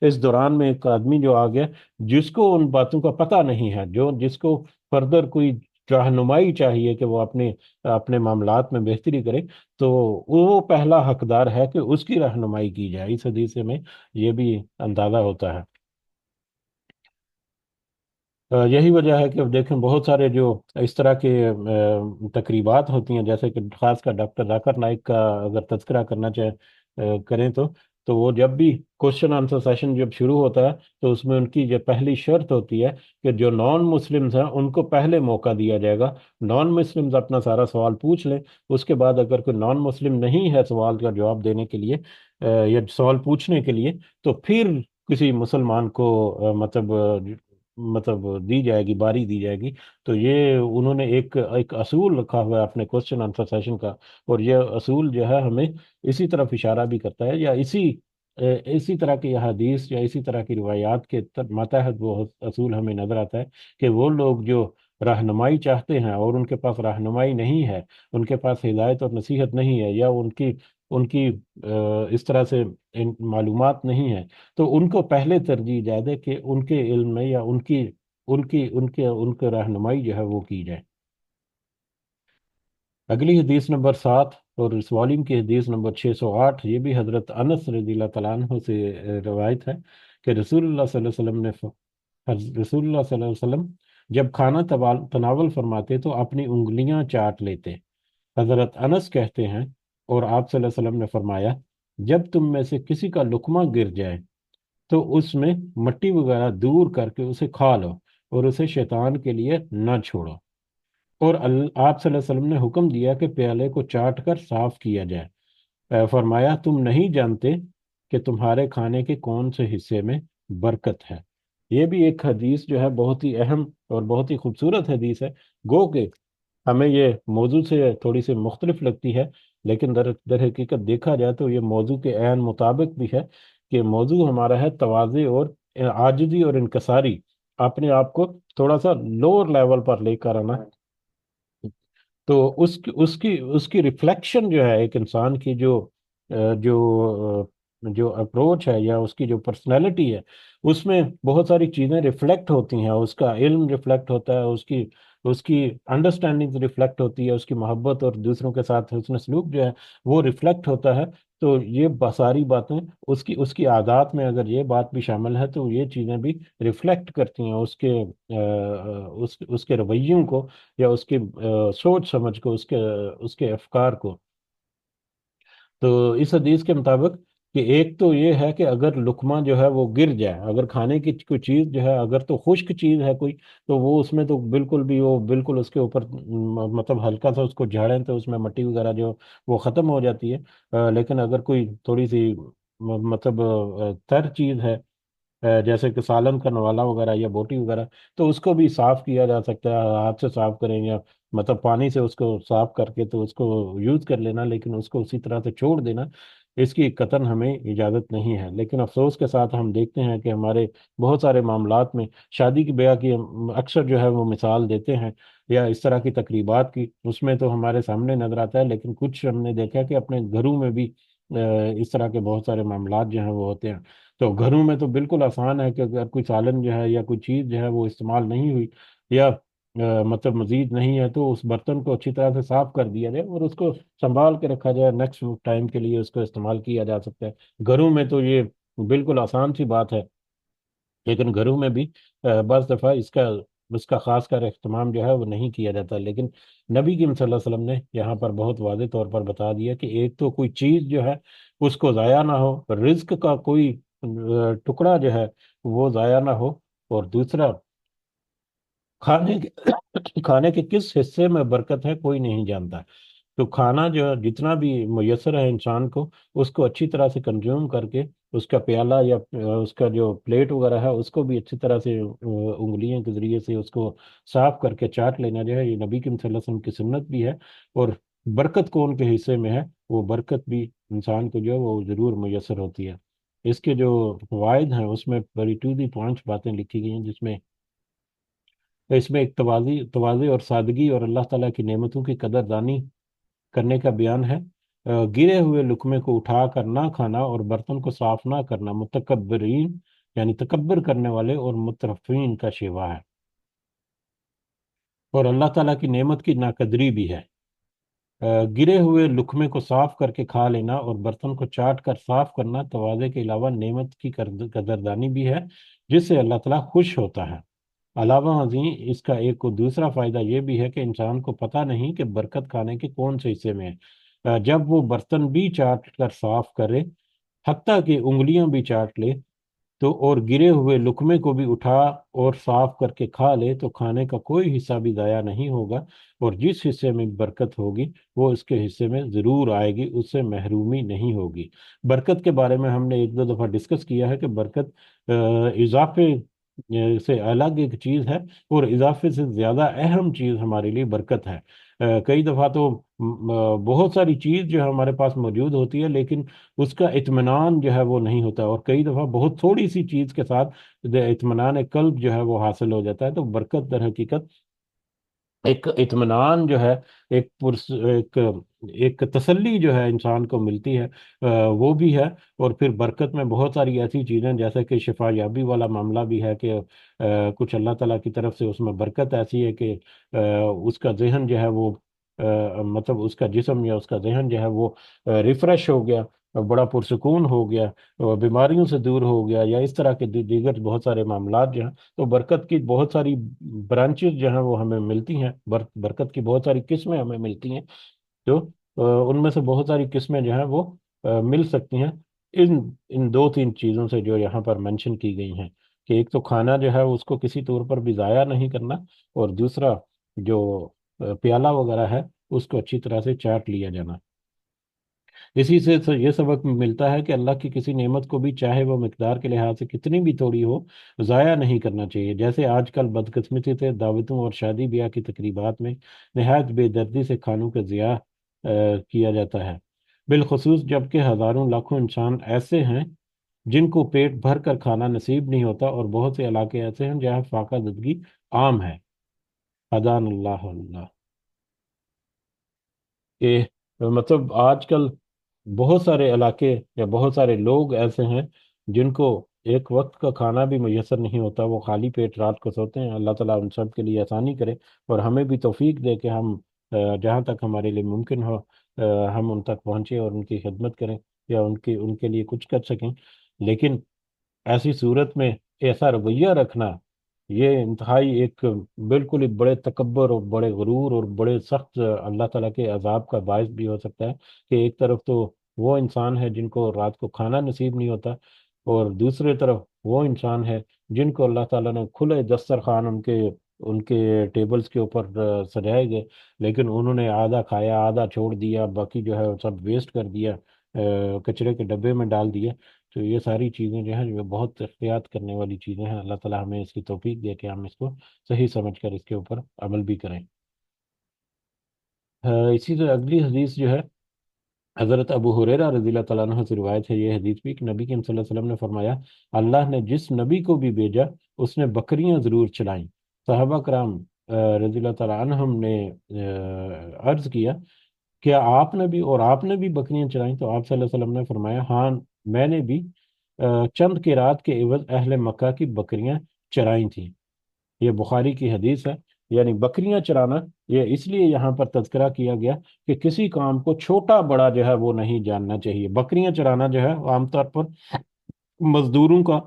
اس دوران میں ایک آدمی جو آ گیا جس کو ان باتوں کا پتہ نہیں ہے، جس کو فردر کوئی رہنمائی چاہیے کہ وہ اپنے معاملات میں بہتری کرے، تو وہ پہلا حقدار ہے کہ اس کی رہنمائی کی جائے۔ اس حدیث میں یہ بھی اندازہ ہوتا ہے۔ یہی وجہ ہے کہ اب دیکھیں بہت سارے جو اس طرح کے تقریبات ہوتی ہیں، جیسے کہ خاص کر ڈاکٹر ذاکر نائک کا اگر تذکرہ کرنا کریں تو وہ جب بھی کوشچن آنسر سیشن جب شروع ہوتا ہے تو اس میں ان کی جو پہلی شرط ہوتی ہے کہ جو نان مسلمز ہیں ان کو پہلے موقع دیا جائے گا، نان مسلمز اپنا سارا سوال پوچھ لیں، اس کے بعد اگر کوئی نان مسلم نہیں ہے سوال کا جواب دینے کے لیے یا سوال پوچھنے کے لیے، تو پھر کسی مسلمان کو مطلب مطلب دی جائے گی، باری دی جائے گی، تو یہ انہوں نے ایک ایک اصول رکھا ہوا ہے اپنے کوشچن آنسر سیشن کا، اور یہ اصول جو ہے ہمیں اسی طرف اشارہ بھی کرتا ہے، یا اسی طرح کی حدیث یا اسی طرح کی روایات کے ماتحت وہ اصول ہمیں نظر آتا ہے کہ وہ لوگ جو رہنمائی چاہتے ہیں اور ان کے پاس رہنمائی نہیں ہے، ان کے پاس ہدایت اور نصیحت نہیں ہے، یا ان کی اس طرح سے معلومات نہیں ہے، تو ان کو پہلے ترجیح جائے دے کہ ان کے علم میں یا ان کے رہنمائی جو ہے وہ کی جائے۔ اگلی حدیث نمبر 7، اور اس والیم کی حدیث نمبر 608، یہ بھی حضرت انس رضی اللہ تعالیٰ عنہ سے روایت ہے کہ رسول اللہ صلی اللہ علیہ وسلم رسول اللہ صلی اللہ علیہ وسلم جب کھانا تناول فرماتے تو اپنی انگلیاں چاٹ لیتے۔ حضرت انس کہتے ہیں، اور آپ صلی اللہ علیہ وسلم نے فرمایا، جب تم میں سے کسی کا لقمہ گر جائے تو اس میں مٹی وغیرہ دور کر کے اسے کھا لو، اور اسے شیطان کے لیے نہ چھوڑو۔ اور آپ صلی اللہ علیہ وسلم نے حکم دیا کہ پیالے کو چاٹ کر صاف کیا جائے۔ فرمایا، تم نہیں جانتے کہ تمہارے کھانے کے کون سے حصے میں برکت ہے۔ یہ بھی ایک حدیث جو ہے بہت ہی اہم اور بہت ہی خوبصورت حدیث ہے، گو کہ ہمیں یہ موضوع سے تھوڑی سی مختلف لگتی ہے، لیکن در حقیقت دیکھا جائے تو یہ موضوع کے عین مطابق بھی ہے، کہ موضوع ہمارا ہے تواضع اور عاجزی اور انکساری، اپنے آپ کو تھوڑا سا لوور لیول پر لے کر آنا۔ تو اس کی ریفلیکشن جو ہے ایک انسان کی جو اپروچ ہے یا اس کی جو پرسنالٹی ہے، اس میں بہت ساری چیزیں ریفلیکٹ ہوتی ہیں، اس کا علم ریفلیکٹ ہوتا ہے، اس کی انڈرسٹینڈنگ ریفلیکٹ ہوتی ہے، اس کی محبت اور دوسروں کے ساتھ حسن سلوک جو ہے وہ ریفلیکٹ ہوتا ہے۔ تو یہ ساری باتیں اس کی عادات میں اگر یہ بات بھی شامل ہے تو یہ چیزیں بھی ریفلیکٹ کرتی ہیں اس کے رویوں کو، یا اس کی سوچ سمجھ کو، اس کے افکار کو۔ تو اس حدیث کے مطابق کہ ایک تو یہ ہے کہ اگر لقمہ جو ہے وہ گر جائے، اگر کھانے کی کوئی چیز جو ہے، اگر تو خشک چیز ہے کوئی، تو وہ اس میں تو بالکل بھی وہ بالکل اس کے اوپر مطلب ہلکا سا اس کو جھاڑیں تو اس میں مٹی وغیرہ جو وہ ختم ہو جاتی ہے۔ لیکن اگر کوئی تھوڑی سی مطلب تر چیز ہے، جیسے کہ سالن کا نوالا وغیرہ یا بوٹی وغیرہ، تو اس کو بھی صاف کیا جا سکتا ہے، ہاتھ سے صاف کریں یا مطلب پانی سے اس کو صاف کر کے تو اس کو یوز کر لینا، لیکن اس کو اسی طرح سے چھوڑ دینا، اس کی قطعاً ہمیں اجازت نہیں ہے۔ لیکن افسوس کے ساتھ ہم دیکھتے ہیں کہ ہمارے بہت سارے معاملات میں شادی کی بیاہ کی ہم اکثر جو ہے وہ مثال دیتے ہیں، یا اس طرح کی تقریبات کی، اس میں تو ہمارے سامنے نظر آتا ہے، لیکن کچھ ہم نے دیکھا کہ اپنے گھروں میں بھی اس طرح کے بہت سارے معاملات جو ہیں وہ ہوتے ہیں۔ تو گھروں میں تو بالکل آسان ہے کہ اگر کوئی سالن جو ہے یا کوئی چیز جو ہے وہ استعمال نہیں ہوئی، یا مطلب مزید نہیں ہے، تو اس برتن کو اچھی طرح سے صاف کر دیا جائے اور اس کو سنبھال کے رکھا جائے، نیکسٹ ٹائم کے لیے اس کو استعمال کیا جا سکتا ہے۔ گھروں میں تو یہ بالکل آسان سی بات ہے، لیکن گھروں میں بھی بعض دفعہ اس کا خاص کر اہتمام جو ہے وہ نہیں کیا جاتا۔ لیکن نبی کریم صلی اللہ علیہ وسلم نے یہاں پر بہت واضح طور پر بتا دیا کہ ایک تو کوئی چیز جو ہے اس کو ضائع نہ ہو، رزق کا کوئی ٹکڑا جو ہے وہ ضائع نہ ہو، اور دوسرا کھانے کے کس حصے میں برکت ہے کوئی نہیں جانتا۔ تو کھانا جو ہے جتنا بھی میسر ہے انسان کو، اس کو اچھی طرح سے کنزیوم کر کے اس کا پیالہ یا اس کا جو پلیٹ وغیرہ ہے اس کو بھی اچھی طرح سے انگلیوں کے ذریعے سے اس کو صاف کر کے چاٹ لینا جو ہے، یہ نبی کریم صلی اللہ علیہ وسلم کی سنت بھی ہے۔ اور برکت کون کے حصے میں ہے، وہ برکت بھی انسان کو جو ہے وہ ضرور میسر ہوتی ہے۔ اس کے جو فوائد ہیں اس میں بڑی ٹو دی پوائنٹس باتیں لکھی گئی ہیں، جس میں اس میں ایک تواضع اور سادگی اور اللہ تعالیٰ کی نعمتوں کی قدر دانی کرنے کا بیان ہے۔ گرے ہوئے لقمے کو اٹھا کر نہ کھانا اور برتن کو صاف نہ کرنا متکبرین یعنی تکبر کرنے والے اور مترفین کا شیوا ہے، اور اللہ تعالیٰ کی نعمت کی ناقدری بھی ہے۔ گرے ہوئے لقمے کو صاف کر کے کھا لینا اور برتن کو چاٹ کر صاف کرنا تواضع کے علاوہ نعمت کی قدردانی بھی ہے، جس سے اللہ تعالیٰ خوش ہوتا ہے۔ علاوہ ازیں اس کا ایک دوسرا فائدہ یہ بھی ہے کہ انسان کو پتہ نہیں کہ برکت کھانے کے کون سے حصے میں ہے۔ جب وہ برتن بھی چاٹ کر صاف کرے، حتیٰ کہ انگلیاں بھی چاٹ لے، تو اور گرے ہوئے لقمے کو بھی اٹھا اور صاف کر کے کھا لے، تو کھانے کا کوئی حصہ بھی ضائع نہیں ہوگا، اور جس حصے میں برکت ہوگی وہ اس کے حصے میں ضرور آئے گی، اس سے محرومی نہیں ہوگی۔ برکت کے بارے میں ہم نے ایک دو دفعہ ڈسکس کیا ہے کہ برکت اضافے سے الگ ایک چیز ہے، اور اضافے سے زیادہ اہم چیز ہمارے لیے برکت ہے۔ کئی دفعہ تو بہت ساری چیز جو ہے ہمارے پاس موجود ہوتی ہے، لیکن اس کا اطمینان جو ہے وہ نہیں ہوتا، اور کئی دفعہ بہت تھوڑی سی چیز کے ساتھ اطمینان قلب جو ہے وہ حاصل ہو جاتا ہے۔ تو برکت در حقیقت ایک اطمینان جو ہے، ایک تسلی جو ہے انسان کو ملتی ہے، وہ بھی ہے۔ اور پھر برکت میں بہت ساری ایسی چیزیں جیسے کہ شفا یابی والا معاملہ بھی ہے کہ کچھ اللہ تعالیٰ کی طرف سے اس میں برکت ایسی ہے کہ اس کا ذہن جو ہے وہ مطلب اس کا جسم یا اس کا ذہن جو ہے وہ ریفریش ہو گیا، بڑا پرسکون ہو گیا، بیماریوں سے دور ہو گیا، یا اس طرح کے دیگر بہت سارے معاملات جو ہیں۔ تو برکت کی بہت ساری برانچز جو ہیں وہ ہمیں ملتی ہیں، برکت کی بہت ساری قسمیں ہمیں ملتی ہیں، جو ان میں سے بہت ساری قسمیں جو ہیں وہ مل سکتی ہیں ان ان دو تین چیزوں سے جو یہاں پر مینشن کی گئی ہیں، کہ ایک تو کھانا جو ہے اس کو کسی طور پر بھی ضائع نہیں کرنا، اور دوسرا جو پیالہ وغیرہ ہے اس کو اچھی طرح سے چاٹ لیا جانا۔ اسی سے یہ سبق ملتا ہے کہ اللہ کی کسی نعمت کو بھی چاہے وہ مقدار کے لحاظ سے کتنی بھی تھوڑی ہو، ضائع نہیں کرنا چاہیے۔ جیسے آج کل بدقسمتی سے دعوتوں اور شادی بیاہ کی تقریبات میں نہایت بے دردی سے کھانوں کا ضیاع کیا جاتا ہے، بالخصوص جب کہ ہزاروں لاکھوں انسان ایسے ہیں جن کو پیٹ بھر کر کھانا نصیب نہیں ہوتا، اور بہت سے علاقے ایسے ہیں جہاں فاقہ زدگی عام ہے۔ حدان اللہ اللہ، کہ مطلب آج کل بہت سارے علاقے یا بہت سارے لوگ ایسے ہیں جن کو ایک وقت کا کھانا بھی میسر نہیں ہوتا، وہ خالی پیٹ رات کو سوتے ہیں۔ اللہ تعالیٰ ان سب کے لیے آسانی کرے، اور ہمیں بھی توفیق دے کہ ہم جہاں تک ہمارے لیے ممکن ہو ہم ان تک پہنچیں اور ان کی خدمت کریں، یا ان کے لیے کچھ کر سکیں۔ لیکن ایسی صورت میں ایسا رویہ رکھنا، یہ انتہائی ایک بالکل ہی بڑے تکبر اور بڑے غرور اور بڑے سخت اللہ تعالیٰ کے عذاب کا باعث بھی ہو سکتا ہے، کہ ایک طرف تو وہ انسان ہے جن کو رات کو کھانا نصیب نہیں ہوتا، اور دوسری طرف وہ انسان ہے جن کو اللہ تعالیٰ نے کھلے دسترخوان ان کے ٹیبلز کے اوپر سجائے گئے، لیکن انہوں نے آدھا کھایا، آدھا چھوڑ دیا، باقی جو ہے وہ سب ویسٹ کر دیا، کچرے کے ڈبے میں ڈال دیا۔ تو یہ ساری چیزیں جو ہیں جو بہت احتیاط کرنے والی چیزیں ہیں۔ اللہ تعالیٰ ہمیں اس کی توفیق دے کہ ہم اس کو صحیح سمجھ کر اس کے اوپر عمل بھی کریں۔ اسی طرح اگلی حدیث جو ہے حضرت ابو ہریرہ رضی اللہ تعالیٰ عنہ سے روایت ہے، یہ حدیث بھی کہ نبی کریم صلی اللہ علیہ وسلم نے فرمایا، اللہ نے جس نبی کو بھی بھیجا اس نے بکریاں ضرور چلائیں۔ صحابہ کرام رضی اللہ تعالیٰ عنہم نے عرض کیا، کیا آپ نے بھی بکریاں چرائیں؟ تو آپ صلی اللہ علیہ وسلم نے فرمایا، ہاں، میں نے بھی چند کے رات کے عوض اہل مکہ کی بکریاں چرائی تھیں۔ یہ بخاری کی حدیث ہے۔ یعنی بکریاں چرانا، یہ اس لیے یہاں پر تذکرہ کیا گیا کہ کسی کام کو چھوٹا بڑا جو ہے وہ نہیں جاننا چاہیے۔ بکریاں چرانا جو ہے عام طور پر مزدوروں کا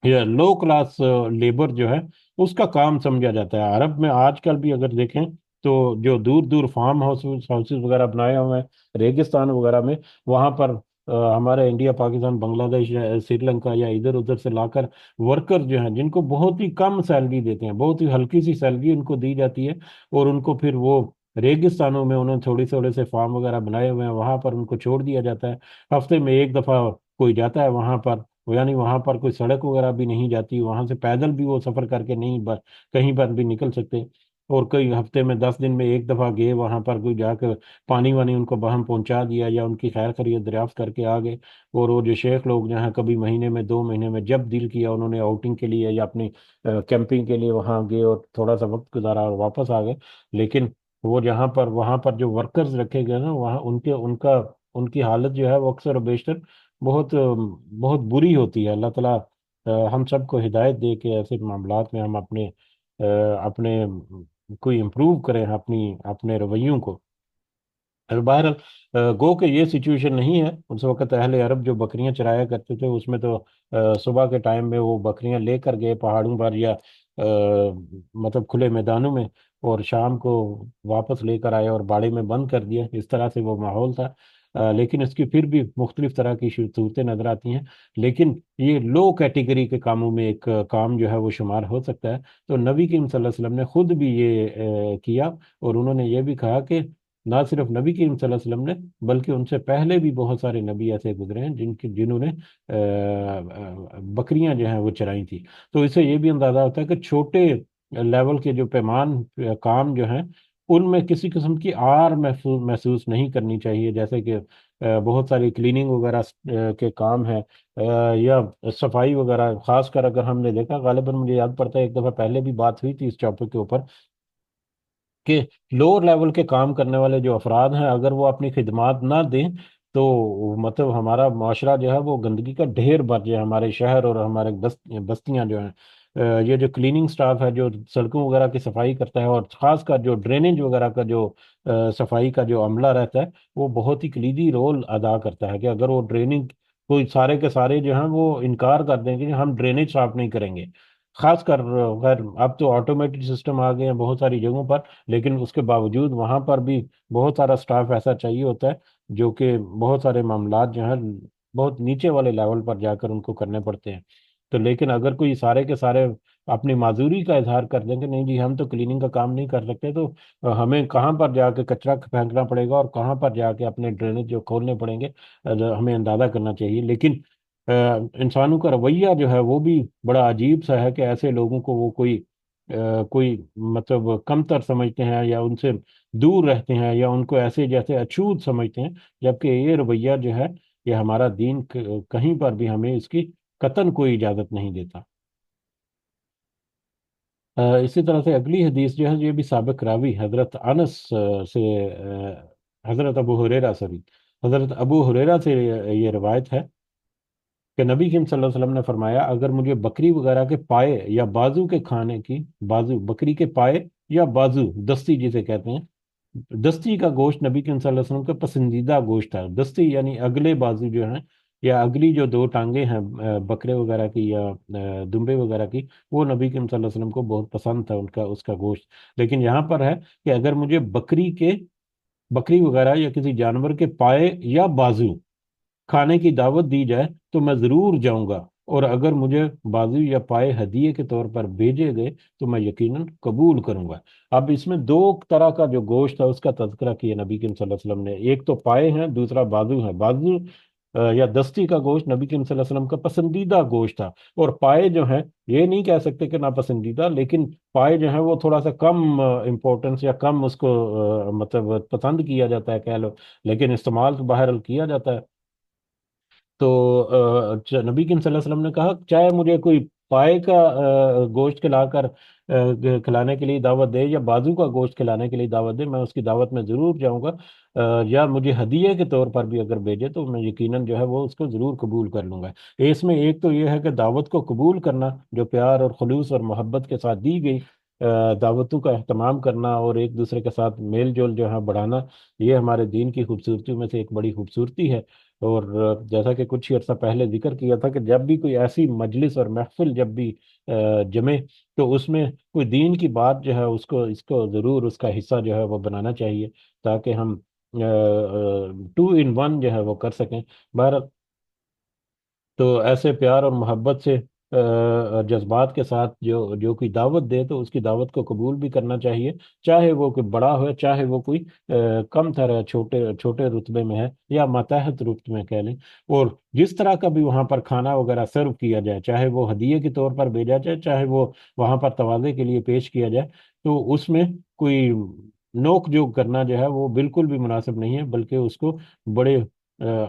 یا لو کلاس لیبر جو ہے اس کا کام سمجھا جاتا ہے۔ عرب میں آج کل بھی اگر دیکھیں تو جو دور دور فارم ہاؤسز وغیرہ بنائے ہوئے ہیں ریگستان وغیرہ میں، وہاں پر ہمارے انڈیا، پاکستان، بنگلہ دیش یا سری لنکا یا ادھر ادھر سے لا کر ورکر جو ہیں جن کو بہت ہی کم سیلری دیتے ہیں، بہت ہی ہلکی سی سیلری ان کو دی جاتی ہے، اور ان کو پھر وہ ریگستانوں میں انہوں نے تھوڑے تھوڑے سے فارم وغیرہ بنائے ہوئے ہیں، وہاں پر ان کو چھوڑ دیا جاتا ہے۔ ہفتے میں ایک دفعہ کوئی جاتا ہے وہاں پر، یعنی وہاں پر کوئی سڑک وغیرہ بھی نہیں جاتی، وہاں سے پیدل بھی وہ سفر کر کے نہیں کہیں پر بھی نکل سکتے، اور کئی ہفتے میں 10 دن میں ایک دفعہ گئے وہاں پر، کوئی جا کے پانی وانی ان کو بہم پہنچا دیا یا ان کی خیر خیریت دریافت کر کے آ گئے۔ اور وہ جو شیخ لوگ جو ہیں کبھی مہینے میں 2 مہینے میں جب دل کیا انہوں نے آؤٹنگ کے لیے یا اپنی کیمپنگ کے لیے وہاں گئے اور تھوڑا سا وقت گزارا اور واپس آ گئے۔ لیکن وہ جہاں پر وہاں پر جو ورکرز رکھے گئے نا، وہاں ان کی حالت جو ہے وہ اکثر و بیشتر بہت بہت بری ہوتی ہے۔ اللہ تعالیٰ ہم سب کو ہدایت دے کہ ایسے معاملات میں ہم اپنے کوئی امپروو کریں اپنے رویوں کو۔ بہرحال گو کہ یہ سچویشن نہیں ہے اس وقت۔ اہل عرب جو بکریاں چرایا کرتے تھے اس میں تو صبح کے ٹائم میں وہ بکریاں لے کر گئے پہاڑوں پر یا مطلب کھلے میدانوں میں، اور شام کو واپس لے کر آئے اور باڑے میں بند کر دیا، اس طرح سے وہ ماحول تھا۔ لیکن اس کی پھر بھی مختلف طرح کی صورتیں نظر آتی ہیں، لیکن یہ لو کیٹیگری کے کاموں میں ایک کام جو ہے وہ شمار ہو سکتا ہے۔ تو نبی کریم صلی اللہ علیہ وسلم نے خود بھی یہ کیا، اور انہوں نے یہ بھی کہا کہ نہ صرف نبی کریم صلی اللہ علیہ وسلم نے بلکہ ان سے پہلے بھی بہت سارے نبی ایسے گزرے ہیں جنہوں نے بکریاں جو ہیں وہ چرائی تھی۔ تو اس سے یہ بھی اندازہ ہوتا ہے کہ چھوٹے لیول کے جو پیمان کام جو ہیں ان میں کسی قسم کی آر محسوس نہیں کرنی چاہیے، جیسے کہ بہت ساری کلیننگ وغیرہ کے کام ہیں، یا صفائی وغیرہ، خاص کر اگر ہم نے دیکھا، غالباً مجھے یاد پڑتا ہے ایک دفعہ پہلے بھی بات ہوئی تھی اس ٹاپک کے اوپر، کہ لوور لیول کے کام کرنے والے جو افراد ہیں اگر وہ اپنی خدمات نہ دیں تو مطلب ہمارا معاشرہ جو ہے وہ گندگی کا ڈھیر بن جائے، ہمارے شہر اور ہمارے بستیاں جو ہیں، یہ جو کلیننگ سٹاف ہے جو سڑکوں وغیرہ کی صفائی کرتا ہے، اور خاص کر جو ڈرینیج وغیرہ کا جو صفائی کا جو عملہ رہتا ہے، وہ بہت ہی کلیدی رول ادا کرتا ہے کہ اگر وہ ڈریننگ، کوئی سارے کے سارے جو ہیں وہ انکار کر دیں گے کہ ہم ڈرینیج صاف نہیں کریں گے، خاص کر خیر اب تو آٹومیٹڈ سسٹم آ گئے ہیں بہت ساری جگہوں پر، لیکن اس کے باوجود وہاں پر بھی بہت سارا سٹاف ایسا چاہیے ہوتا ہے جو کہ بہت سارے معاملات جو ہیں بہت نیچے والے لیول پر جا کر ان کو کرنے پڑتے ہیں۔ تو لیکن اگر کوئی سارے کے سارے اپنی معذوری کا اظہار کر دیں کہ نہیں جی ہم تو کلیننگ کا کام نہیں کر سکتے، تو ہمیں کہاں پر جا کے کچرا پھینکنا پڑے گا اور کہاں پر جا کے اپنے ڈرینیج جو کھولنے پڑیں گے، ہمیں اندازہ کرنا چاہیے۔ لیکن انسانوں کا رویہ جو ہے وہ بھی بڑا عجیب سا ہے کہ ایسے لوگوں کو وہ کوئی مطلب کمتر سمجھتے ہیں یا ان سے دور رہتے ہیں یا ان کو ایسے جیسے اچھوت سمجھتے ہیں، جبکہ یہ رویہ جو ہے یہ ہمارا دین کہیں پر بھی ہمیں اس کی قطعاً کوئی اجازت نہیں دیتا۔ اسی طرح سے اگلی حدیث جو ہے یہ بھی سابق راوی حضرت انس سے، حضرت ابو ہریرہ سے بھی، حضرت ابو ہریرہ سے یہ روایت ہے کہ نبی کریم صلی اللہ علیہ وسلم نے فرمایا اگر مجھے بکری وغیرہ کے پائے یا بازو کے کھانے کی، بازو بکری کے پائے یا بازو دستی جسے کہتے ہیں، دستی کا گوشت نبی کریم صلی اللہ علیہ وسلم کا پسندیدہ گوشت ہے، دستی یعنی اگلے بازو جو ہیں یا اگلی جو دو ٹانگیں ہیں بکرے وغیرہ کی یا دمبے وغیرہ کی، وہ نبی کریم صلی اللہ علیہ وسلم کو بہت پسند تھا اس کا گوشت۔ لیکن یہاں پر ہے کہ اگر مجھے بکری وغیرہ یا کسی جانور کے پائے یا بازو کھانے کی دعوت دی جائے تو میں ضرور جاؤں گا، اور اگر مجھے بازو یا پائے ہدیے کے طور پر بھیجے گئے تو میں یقیناً قبول کروں گا۔ اب اس میں دو طرح کا جو گوشت ہے اس کا تذکرہ کیا نبی کریم صلی اللہ علیہ وسلم نے، ایک تو پائے ہیں، دوسرا بازو ہے۔ بازو یا دستی کا گوشت نبی کریم صلی اللہ علیہ وسلم کا پسندیدہ گوشت تھا، اور پائے جو ہیں یہ نہیں کہہ سکتے کہ ناپسندیدہ، لیکن پائے جو ہیں وہ تھوڑا سا کم امپورٹنس یا کم اس کو مطلب پسند کیا جاتا ہے کہہ لو، لیکن استعمال تو بہرحال کیا جاتا ہے۔ تو نبی کریم صلی اللہ علیہ وسلم نے کہا چاہے مجھے کوئی پائے کا گوشت کھلا کر کھلانے کے لیے دعوت دے یا بازو کا گوشت کھلانے کے لیے دعوت دے، میں اس کی دعوت میں ضرور جاؤں گا، یا مجھے ہدیے کے طور پر بھی اگر بھیجے تو میں یقیناً جو ہے وہ اس کو ضرور قبول کر لوں گا۔ اس میں ایک تو یہ ہے کہ دعوت کو قبول کرنا، جو پیار اور خلوص اور محبت کے ساتھ دی گئی دعوتوں کا اہتمام کرنا اور ایک دوسرے کے ساتھ میل جول جو ہے بڑھانا، یہ ہمارے دین کی خوبصورتیوں میں سے ایک بڑی خوبصورتی ہے۔ اور جیسا کہ کچھ ہی عرصہ پہلے ذکر کیا تھا کہ جب بھی کوئی ایسی مجلس اور محفل جب بھی جمے تو اس میں کوئی دین کی بات جو ہے اس کو ضرور اس کا حصہ جو ہے وہ بنانا چاہیے، تاکہ ہم ٹو ان ون جو ہے وہ کر سکیں۔ بہرحال تو ایسے پیار اور محبت سے جذبات کے ساتھ جو جو کوئی دعوت دے تو اس کی دعوت کو قبول بھی کرنا چاہیے، چاہے وہ کوئی بڑا ہو چاہے وہ کوئی کم تر ہے، چھوٹے چھوٹے رتبے میں ہے یا ماتحت رتبے میں کہہ لیں، اور جس طرح کا بھی وہاں پر کھانا وغیرہ سرو کیا جائے، چاہے وہ ہدیے کے طور پر بھیجا جائے چاہے وہ وہاں پر تواضع کے لیے پیش کیا جائے، تو اس میں کوئی نوک جھوک کرنا جو ہے وہ بالکل بھی مناسب نہیں ہے، بلکہ اس کو بڑے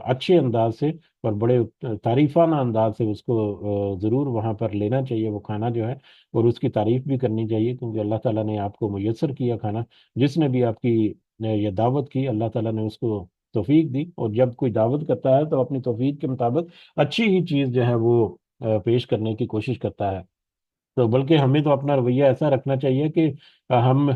اچھے انداز سے اور بڑے تعریفانہ انداز سے اس کو ضرور وہاں پر لینا چاہیے وہ کھانا جو ہے، اور اس کی تعریف بھی کرنی چاہیے، کیونکہ اللہ تعالیٰ نے آپ کو میسر کیا کھانا، جس نے بھی آپ کی یہ دعوت کی اللہ تعالیٰ نے اس کو توفیق دی، اور جب کوئی دعوت کرتا ہے تو اپنی توفیق کے مطابق اچھی ہی چیز جو ہے وہ پیش کرنے کی کوشش کرتا ہے۔ تو بلکہ ہمیں تو اپنا رویہ ایسا رکھنا چاہیے کہ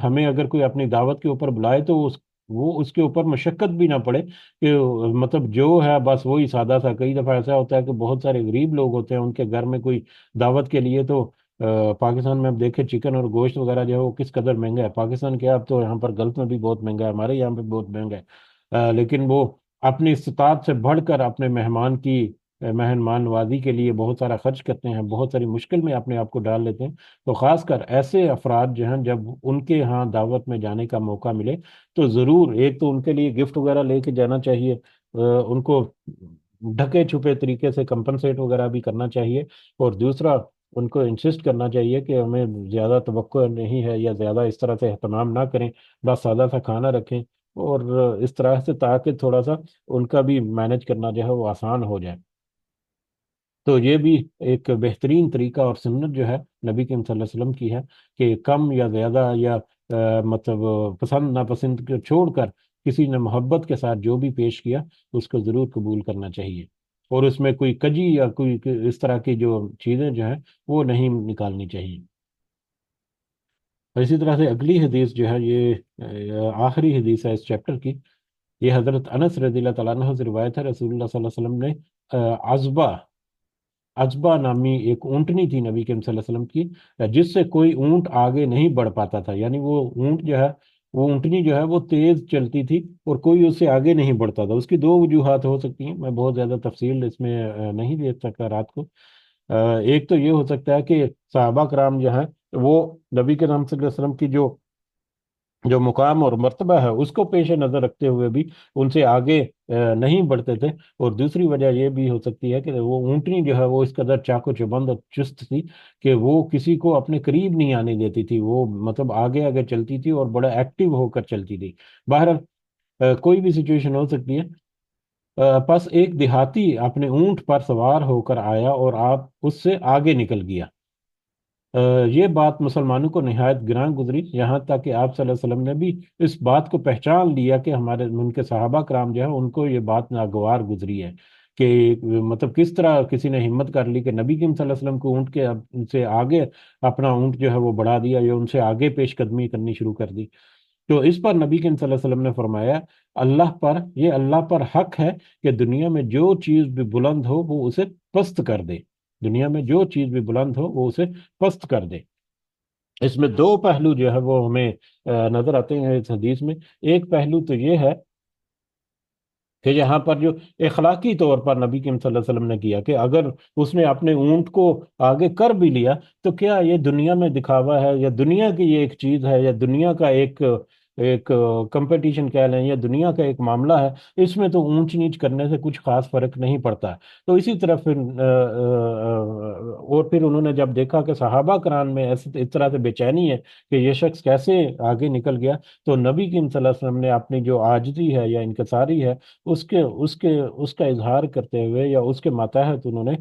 ہمیں اگر کوئی اپنی دعوت کے اوپر بلائے تو وہ اس کے اوپر مشقت بھی نہ پڑے، کہ مطلب جو ہے بس وہی سادہ سا۔ کئی دفعہ ایسا ہوتا ہے کہ بہت سارے غریب لوگ ہوتے ہیں، ان کے گھر میں کوئی دعوت کے لیے تو پاکستان میں اب دیکھیں چکن اور گوشت وغیرہ جو ہے وہ کس قدر مہنگا ہے، پاکستان کیا اب تو یہاں پر گلف میں بھی بہت مہنگا ہے، ہمارے یہاں پہ بہت مہنگا ہے، لیکن وہ اپنی استطاعت سے بڑھ کر اپنے مہمان کی مہمان نوازی کے لیے بہت سارا خرچ کرتے ہیں، بہت ساری مشکل میں اپنے آپ کو ڈال لیتے ہیں، تو خاص کر ایسے افراد جو ہیں جب ان کے ہاں دعوت میں جانے کا موقع ملے تو ضرور ایک تو ان کے لیے گفٹ وغیرہ لے کے جانا چاہیے، ان کو ڈھکے چھپے طریقے سے کمپنسیٹ وغیرہ بھی کرنا چاہیے، اور دوسرا ان کو انسسٹ کرنا چاہیے کہ ہمیں زیادہ توقع نہیں ہے یا زیادہ اس طرح سے اہتمام نہ کریں، بس سادہ سا کھانا رکھیں، اور اس طرح سے تاکہ تھوڑا سا ان کا بھی مینج کرنا جو ہے وہ آسان ہو جائے۔ تو یہ بھی ایک بہترین طریقہ اور سنت جو ہے نبی کریم صلی اللہ علیہ وسلم کی ہے کہ کم یا زیادہ یا مطلب پسند ناپسند کو چھوڑ کر کسی نے محبت کے ساتھ جو بھی پیش کیا اس کو ضرور قبول کرنا چاہیے، اور اس میں کوئی کجی یا کوئی اس طرح کی جو چیزیں جو ہیں وہ نہیں نکالنی چاہیے۔ اور اسی طرح سے اگلی حدیث جو ہے یہ آخری حدیث ہے اس چیپٹر کی، یہ حضرت انس رضی اللہ تعالیٰ عنہ سے روایت ہے، رسول اللہ صلی اللہ علیہ وسلم نے عزبہ عجبہ نامی ایک اونٹنی تھی نبی کریم صلی اللہ علیہ وسلم کی، جس سے کوئی اونٹ آگے نہیں بڑھ پاتا تھا، یعنی وہ اونٹ جو ہے وہ اونٹنی جو ہے وہ تیز چلتی تھی اور کوئی اس سے آگے نہیں بڑھتا تھا۔ اس کی دو وجوہات ہو سکتی ہیں، میں بہت زیادہ تفصیل اس میں نہیں دے سکتا رات کو۔ ایک تو یہ ہو سکتا ہے کہ صحابہ کرام جو ہیں وہ نبی کریم صلی اللہ علیہ وسلم کی جو مقام اور مرتبہ ہے اس کو پیش نظر رکھتے ہوئے بھی ان سے آگے نہیں بڑھتے تھے، اور دوسری وجہ یہ بھی ہو سکتی ہے کہ وہ اونٹنی جو ہے وہ اس قدر چاق و چوبند اور چست تھی کہ وہ کسی کو اپنے قریب نہیں آنے دیتی تھی، وہ مطلب آگے آگے چلتی تھی اور بڑا ایکٹیو ہو کر چلتی تھی۔ بہرحال کوئی بھی سچویشن ہو سکتی ہے۔ پس ایک دیہاتی اپنے اونٹ پر سوار ہو کر آیا اور آپ اس سے آگے نکل گیا۔ یہ بات مسلمانوں کو نہایت گراں گزری، یہاں تک کہ آپ صلی اللہ علیہ وسلم نے بھی اس بات کو پہچان لیا کہ ہمارے ان کے صحابہ کرام جو ہے ان کو یہ بات ناگوار گزری ہے کہ مطلب کس طرح کسی نے ہمت کر لی کہ نبی کریم صلی اللہ علیہ وسلم کو اونٹ کے ان سے آگے اپنا اونٹ جو ہے وہ بڑھا دیا یا ان سے آگے پیش قدمی کرنی شروع کر دی۔ تو اس پر نبی کریم صلی اللہ علیہ وسلم نے فرمایا، اللہ پر حق ہے کہ دنیا میں جو چیز بھی بلند ہو وہ اسے پست کر دے، دنیا میں جو چیز بھی بلند ہو وہ اسے پست کر دے۔ اس میں دو پہلو جو ہے وہ ہمیں نظر آتے ہیں اس حدیث میں۔ ایک پہلو تو یہ ہے کہ یہاں پر جو اخلاقی طور پر نبی کریم صلی اللہ علیہ وسلم نے کیا کہ اگر اس نے اپنے اونٹ کو آگے کر بھی لیا تو کیا یہ دنیا میں دکھاوا ہے یا دنیا کی یہ ایک چیز ہے یا دنیا کا ایک ایک کمپٹیشن کہہ لیں یا دنیا کا ایک معاملہ ہے، اس میں تو اونچ نیچ کرنے سے کچھ خاص فرق نہیں پڑتا۔ تو اسی طرح پھر اور پھر انہوں نے جب دیکھا کہ صحابہ کرام میں اس طرح سے بے چینی ہے کہ یہ شخص کیسے آگے نکل گیا، تو نبی کریم صلی اللہ علیہ وسلم نے اپنی جو عاجزی ہے یا انکساری ہے اس کا اظہار کرتے ہوئے یا اس کے ماتحت انہوں نے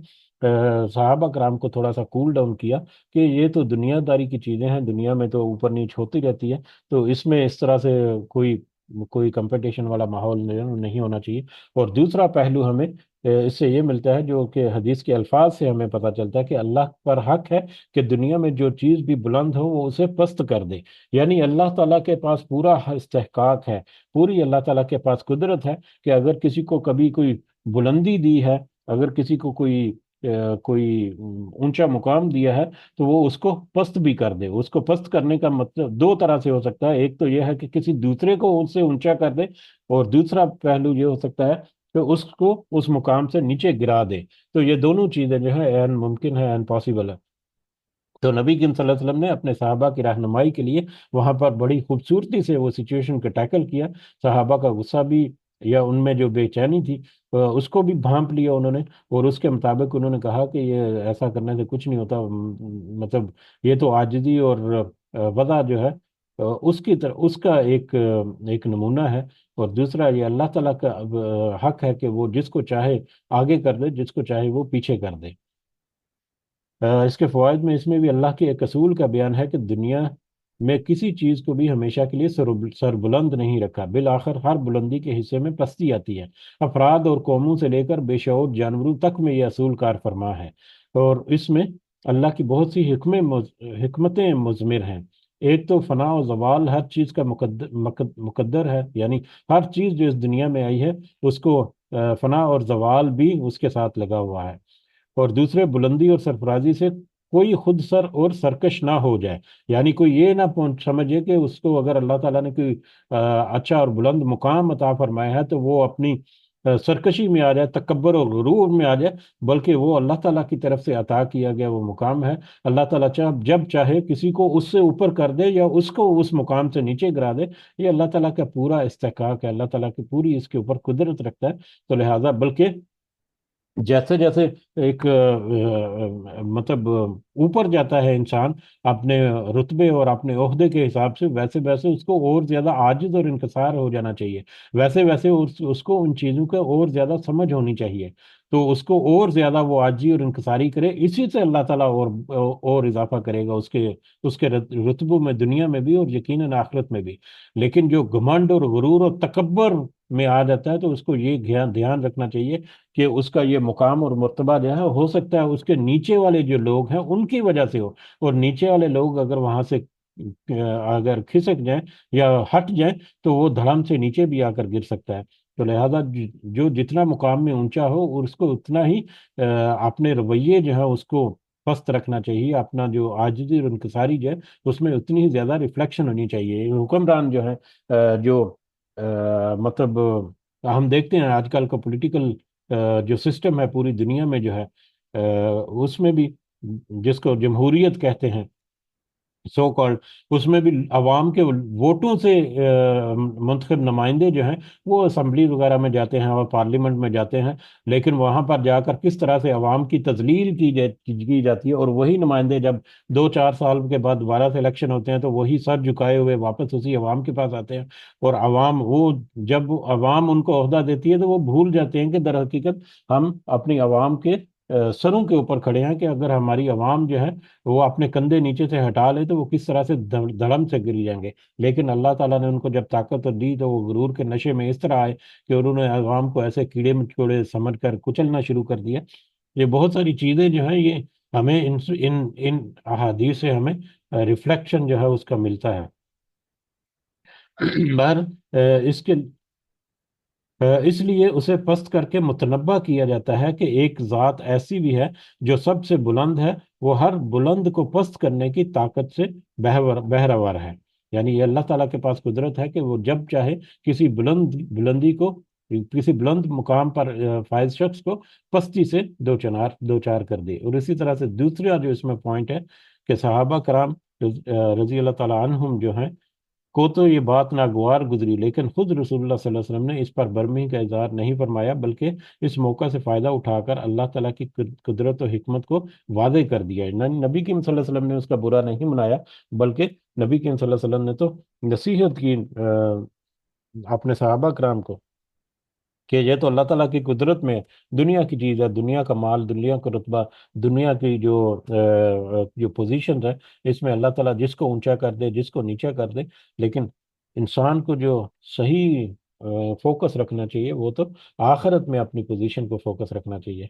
صحابہ کرام کو تھوڑا سا کول ڈاؤن کیا کہ یہ تو دنیا داری کی چیزیں ہیں، دنیا میں تو اوپر نیچ ہوتی رہتی ہے، تو اس میں اس طرح سے کوئی کوئی کمپٹیشن والا ماحول نہیں ہونا چاہیے۔ اور دوسرا پہلو ہمیں اس سے یہ ملتا ہے جو کہ حدیث کے الفاظ سے ہمیں پتہ چلتا ہے کہ اللہ پر حق ہے کہ دنیا میں جو چیز بھی بلند ہو وہ اسے پست کر دے، یعنی اللہ تعالیٰ کے پاس پورا استحقاق ہے، پوری اللہ تعالیٰ کے پاس قدرت ہے کہ اگر کسی کو کبھی کوئی بلندی دی ہے، اگر کسی کو کوئی اونچا مقام دیا ہے تو وہ اس کو پست بھی کر دے۔ اس کو پست کرنے کا مطلب دو طرح سے ہو سکتا ہے، ایک تو یہ ہے کہ کسی دوسرے کو اس سے اونچا کر دے، اور دوسرا پہلو یہ ہو سکتا ہے کہ اس کو اس مقام سے نیچے گرا دے۔ تو یہ دونوں چیزیں جو ہے عین ممکن ہے، عین پاسبل ہے۔ تو نبی کریم صلی اللہ علیہ وسلم نے اپنے صحابہ کی رہنمائی کے لیے وہاں پر بڑی خوبصورتی سے وہ سچویشن کو ٹیکل کیا، صحابہ کا غصہ بھی یا ان میں جو بے چینی تھی اس کو بھی بھانپ لیا انہوں نے، اور اس کے مطابق انہوں نے کہا کہ یہ ایسا کرنے سے کچھ نہیں ہوتا، مطلب یہ تو عاجزی اور وضع جو ہے اس کی طرح اس کا ایک نمونہ ہے، اور دوسرا یہ اللہ تعالیٰ کا حق ہے کہ وہ جس کو چاہے آگے کر دے، جس کو چاہے وہ پیچھے کر دے۔ اس کے فوائد میں اس میں بھی اللہ کے ایک اصول کا بیان ہے کہ دنیا میں کسی چیز کو بھی ہمیشہ کے لیے سر بلند نہیں رکھا، بالآخر ہر بلندی کے حصے میں پستی آتی ہے، افراد اور قوموں سے لے کر بے شعور جانوروں تک میں یہ اصول کار فرما ہے، اور اس میں اللہ کی بہت سی حکمتیں مضمر ہیں۔ ایک تو فنا و زوال ہر چیز کا مقدر ہے، یعنی ہر چیز جو اس دنیا میں آئی ہے اس کو فنا اور زوال بھی اس کے ساتھ لگا ہوا ہے، اور دوسرے بلندی اور سرفرازی سے کوئی خود سر اور سرکش نہ ہو جائے، یعنی کوئی یہ نہ سمجھے کہ اس کو اگر اللہ تعالیٰ نے کوئی اچھا اور بلند مقام عطا فرمایا ہے تو وہ اپنی سرکشی میں آ جائے، تکبر اور غرور میں آ جائے، بلکہ وہ اللہ تعالیٰ کی طرف سے عطا کیا گیا وہ مقام ہے۔ اللہ تعالیٰ جب چاہے کسی کو اس سے اوپر کر دے یا اس کو اس مقام سے نیچے گرا دے، یہ اللہ تعالیٰ کا پورا استحقاق ہے، اللہ تعالیٰ کی پوری اس کے اوپر قدرت رکھتا ہے۔ تو لہٰذا بلکہ جیسے جیسے ایک مطلب اوپر جاتا ہے انسان اپنے رتبے اور اپنے عہدے کے حساب سے، ویسے ویسے اس کو اور زیادہ عاجز اور انکسار ہو جانا چاہیے، ویسے ویسے اس کو ان چیزوں کا اور زیادہ سمجھ ہونی چاہیے، تو اس کو اور زیادہ وہ عاجزی اور انکساری کرے، اسی سے اللہ تعالیٰ اور اضافہ کرے گا اس کے رتبوں میں، دنیا میں بھی اور یقیناً آخرت میں بھی۔ لیکن جو گھمنڈ اور غرور اور تکبر میں آ جاتا ہے، تو اس کو یہ دھیان رکھنا چاہیے کہ اس کا یہ مقام اور مرتبہ جو ہے ہو سکتا ہے اس کے نیچے والے جو لوگ ہیں ان کی وجہ سے ہو، اور نیچے والے لوگ اگر وہاں سے اگر کھسک جائیں یا ہٹ جائیں تو وہ دھڑام سے نیچے بھی آ کر گر سکتا ہے۔ تو لہذا جو جتنا مقام میں اونچا ہو اور اس کو اتنا ہی اپنے رویے جو ہے اس کو پست رکھنا چاہیے، اپنا جو عاجزی اور انکساری جو ہے اس میں اتنی ہی زیادہ ریفلیکشن ہونی چاہیے۔ حکمران جو ہے جو مطلب ہم دیکھتے ہیں آج کل کا پولیٹیکل جو سسٹم ہے پوری دنیا میں جو ہے، اس میں بھی جس کو جمہوریت کہتے ہیں سو کالڈ، اس میں بھی عوام کے ووٹوں سے منتخب نمائندے جو ہیں وہ اسمبلی وغیرہ میں جاتے ہیں اور پارلیمنٹ میں جاتے ہیں، لیکن وہاں پر جا کر کس طرح سے عوام کی تذلیل کی جاتی ہے، اور وہی نمائندے جب 2-4 سال کے بعد دوبارہ سے الیکشن ہوتے ہیں تو وہی سر جھکائے ہوئے واپس اسی عوام کے پاس آتے ہیں، اور عوام جب عوام ان کو عہدہ دیتی ہے تو وہ بھول جاتے ہیں کہ در حقیقت ہم اپنی عوام کے سروں کے اوپر کھڑے ہیں، کہ اگر ہماری عوام جو ہے وہ اپنے کندھے نیچے سے ہٹا لے تو وہ کس طرح سے دھڑم سے گر جائیں گے۔ لیکن اللہ تعالیٰ نے ان کو جب طاقت دی تو وہ غرور کے نشے میں اس طرح آئے کہ انہوں نے عوام کو ایسے کیڑے مکوڑے سمجھ کر کچلنا شروع کر دیا۔ یہ بہت ساری چیزیں جو ہیں یہ ہمیں ان احادیث سے ہمیں ریفلیکشن جو ہے اس کا ملتا ہے۔ بہر اس کے اس لیے اسے پست کر کے متنبع کیا جاتا ہے کہ ایک ذات ایسی بھی ہے جو سب سے بلند ہے، وہ ہر بلند کو پست کرنے کی طاقت سے بہرور ہے۔ یعنی یہ اللہ تعالیٰ کے پاس قدرت ہے کہ وہ جب چاہے کسی بلندی کو، کسی بلند مقام پر فائز شخص کو پستی سے دو چار کر دے۔ اور اسی طرح سے دوسرا جو اس میں پوائنٹ ہے کہ صحابہ کرام رضی اللہ تعالیٰ عنہم جو ہیں کو تو یہ بات ناگوار گزری، لیکن خود رسول اللہ صلی اللہ علیہ وسلم نے اس پر برہمی کا اظہار نہیں فرمایا، بلکہ اس موقع سے فائدہ اٹھا کر اللہ تعالیٰ کی قدرت و حکمت کو واضح کر دیا ہے۔ نبی کریم صلی اللہ علیہ وسلم نے اس کا برا نہیں منایا، بلکہ نبی کریم صلی اللہ علیہ وسلم نے تو نصیحت کی اپنے صحابہ کرام کو کہ یہ تو اللہ تعالیٰ کی قدرت میں دنیا کی چیز ہے، دنیا کا مال، دنیا کا رتبہ، دنیا کی جو پوزیشن ہے، اس میں اللہ تعالیٰ جس کو اونچا کر دے جس کو نیچا کر دے، لیکن انسان کو جو صحیح فوکس رکھنا چاہیے وہ تو آخرت میں اپنی پوزیشن کو فوکس رکھنا چاہیے۔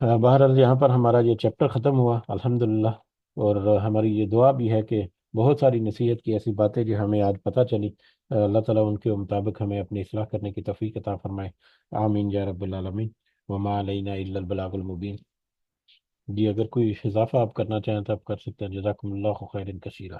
بہرحال یہاں پر ہمارا یہ چیپٹر ختم ہوا الحمدللہ، اور ہماری یہ دعا بھی ہے کہ بہت ساری نصیحت کی ایسی باتیں جو ہمیں آج پتہ چلی، اللہ تعالیٰ ان کے مطابق ہمیں اپنی اصلاح کرنے کی توفیق عطا فرمائے۔ آمین یا رب العالمین، وما علینا الا البلاغ المبین۔ جی اگر کوئی اضافہ آپ کرنا چاہیں تو آپ کر سکتے ہیں، جزاکم اللہ خیر کثیرہ۔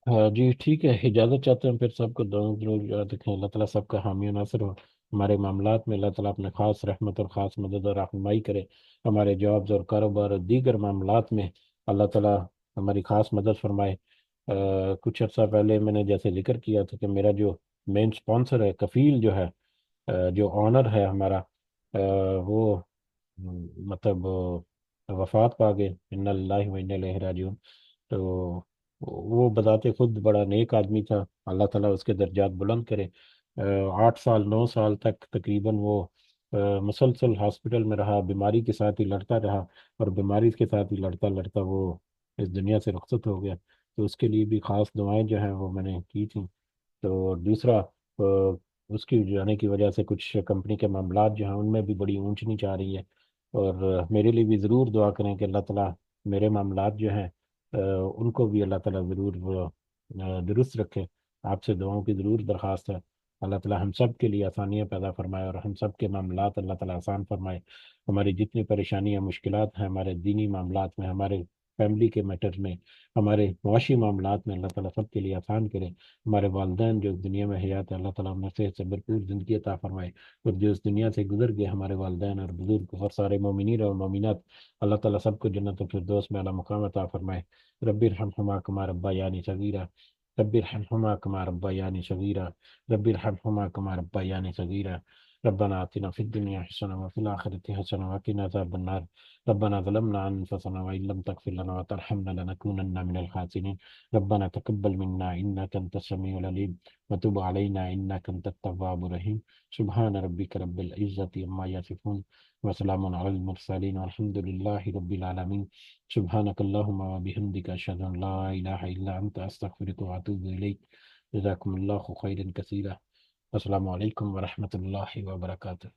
ہاں جی ٹھیک ہے، اجازت چاہتے ہیں پھر سب کو دعاؤں ضرور یاد رکھیں، اللہ تعالیٰ سب کا حامی و ناصر ہو، ہمارے معاملات میں اللہ تعالیٰ اپنے خاص رحمت اور خاص مدد اور رہنمائی کرے، ہمارے جابز اور کاروبار اور دیگر معاملات میں اللہ تعالیٰ ہماری خاص مدد فرمائے۔ کچھ عرصہ پہلے میں نے جیسے ذکر کیا تھا کہ میرا جو مین سپانسر ہے، کفیل جو ہے، جو آنر ہے ہمارا، وہ مطلب وفات پا گئے، ان اللہ و انا الیہ راجعون۔ تو وہ بذات خود بڑا نیک آدمی تھا، اللہ تعالیٰ اس کے درجات بلند کرے۔ 8 سال 9 سال تک تقریباً وہ مسلسل ہاسپٹل میں رہا، بیماری کے ساتھ ہی لڑتا رہا، اور بیماری کے ساتھ ہی لڑتا لڑتا وہ اس دنیا سے رخصت ہو گیا۔ تو اس کے لیے بھی خاص دعائیں جو ہیں وہ میں نے کی تھیں۔ تو دوسرا اس کی جانے کی وجہ سے کچھ کمپنی کے معاملات جو ہیں ان میں بھی بڑی اونچ نیچ آ رہی ہے، اور میرے لیے بھی ضرور دعا کریں کہ اللہ تعالیٰ میرے معاملات جو ہیں ان کو بھی اللہ تعالیٰ ضرور درست رکھے۔ آپ سے دعاؤں کی ضرور درخواست ہے۔ اللہ تعالیٰ ہم سب کے لیے آسانیاں پیدا فرمائے اور ہم سب کے معاملات اللہ تعالیٰ آسان فرمائے. ہماری جتنی پریشانیاں مشکلات ہیں ہمارے دینی معاملات میں، ہمارے فیملی کے میٹر میں، ہمارے معاشی معاملات میں، اللہ تعالیٰ سب کے لیے آسان کرے. ہمارے والدین جو اس دنیا میں حیات ہے اللہ تعالیٰ انہیں صحت سے بھرپور زندگی عطا فرمائے. اور جو اس دنیا سے گزر گئے ہمارے والدین اور بزرگ اور سارے مومنین اور مومنات، اللہ تعالیٰ سب کو جنت الفردوس میں اعلیٰ مقام عطا فرمائے. رب ارحمہما کما ربیانی صغیرا، رب ارحمہما کما ربیانی صغیرا، رب ارحمہما کما ربیانی صغیرا. ربنا آتنا في الدنيا حسنة وفي الآخرة حسنة وقنا عذاب النار. ربنا ظلمنا أنفسنا وإن لم تغفر لنا وترحمنا لنكونن من الخاسرين. ربنا تقبل منا إنك أنت السميع العليم وتب علينا إنك أنت التواب الرحيم. سبحان ربك رب العزة عما يصفون وسلام على المرسلين والحمد لله رب العالمين. سبحانك اللهم وبحمدك أشهد أن لا إله إلا أنت أستغفرك وأتوب إليك. جزاكم الله خيرا كثيرا. السلام علیکم ورحمۃ اللہ وبرکاتہ.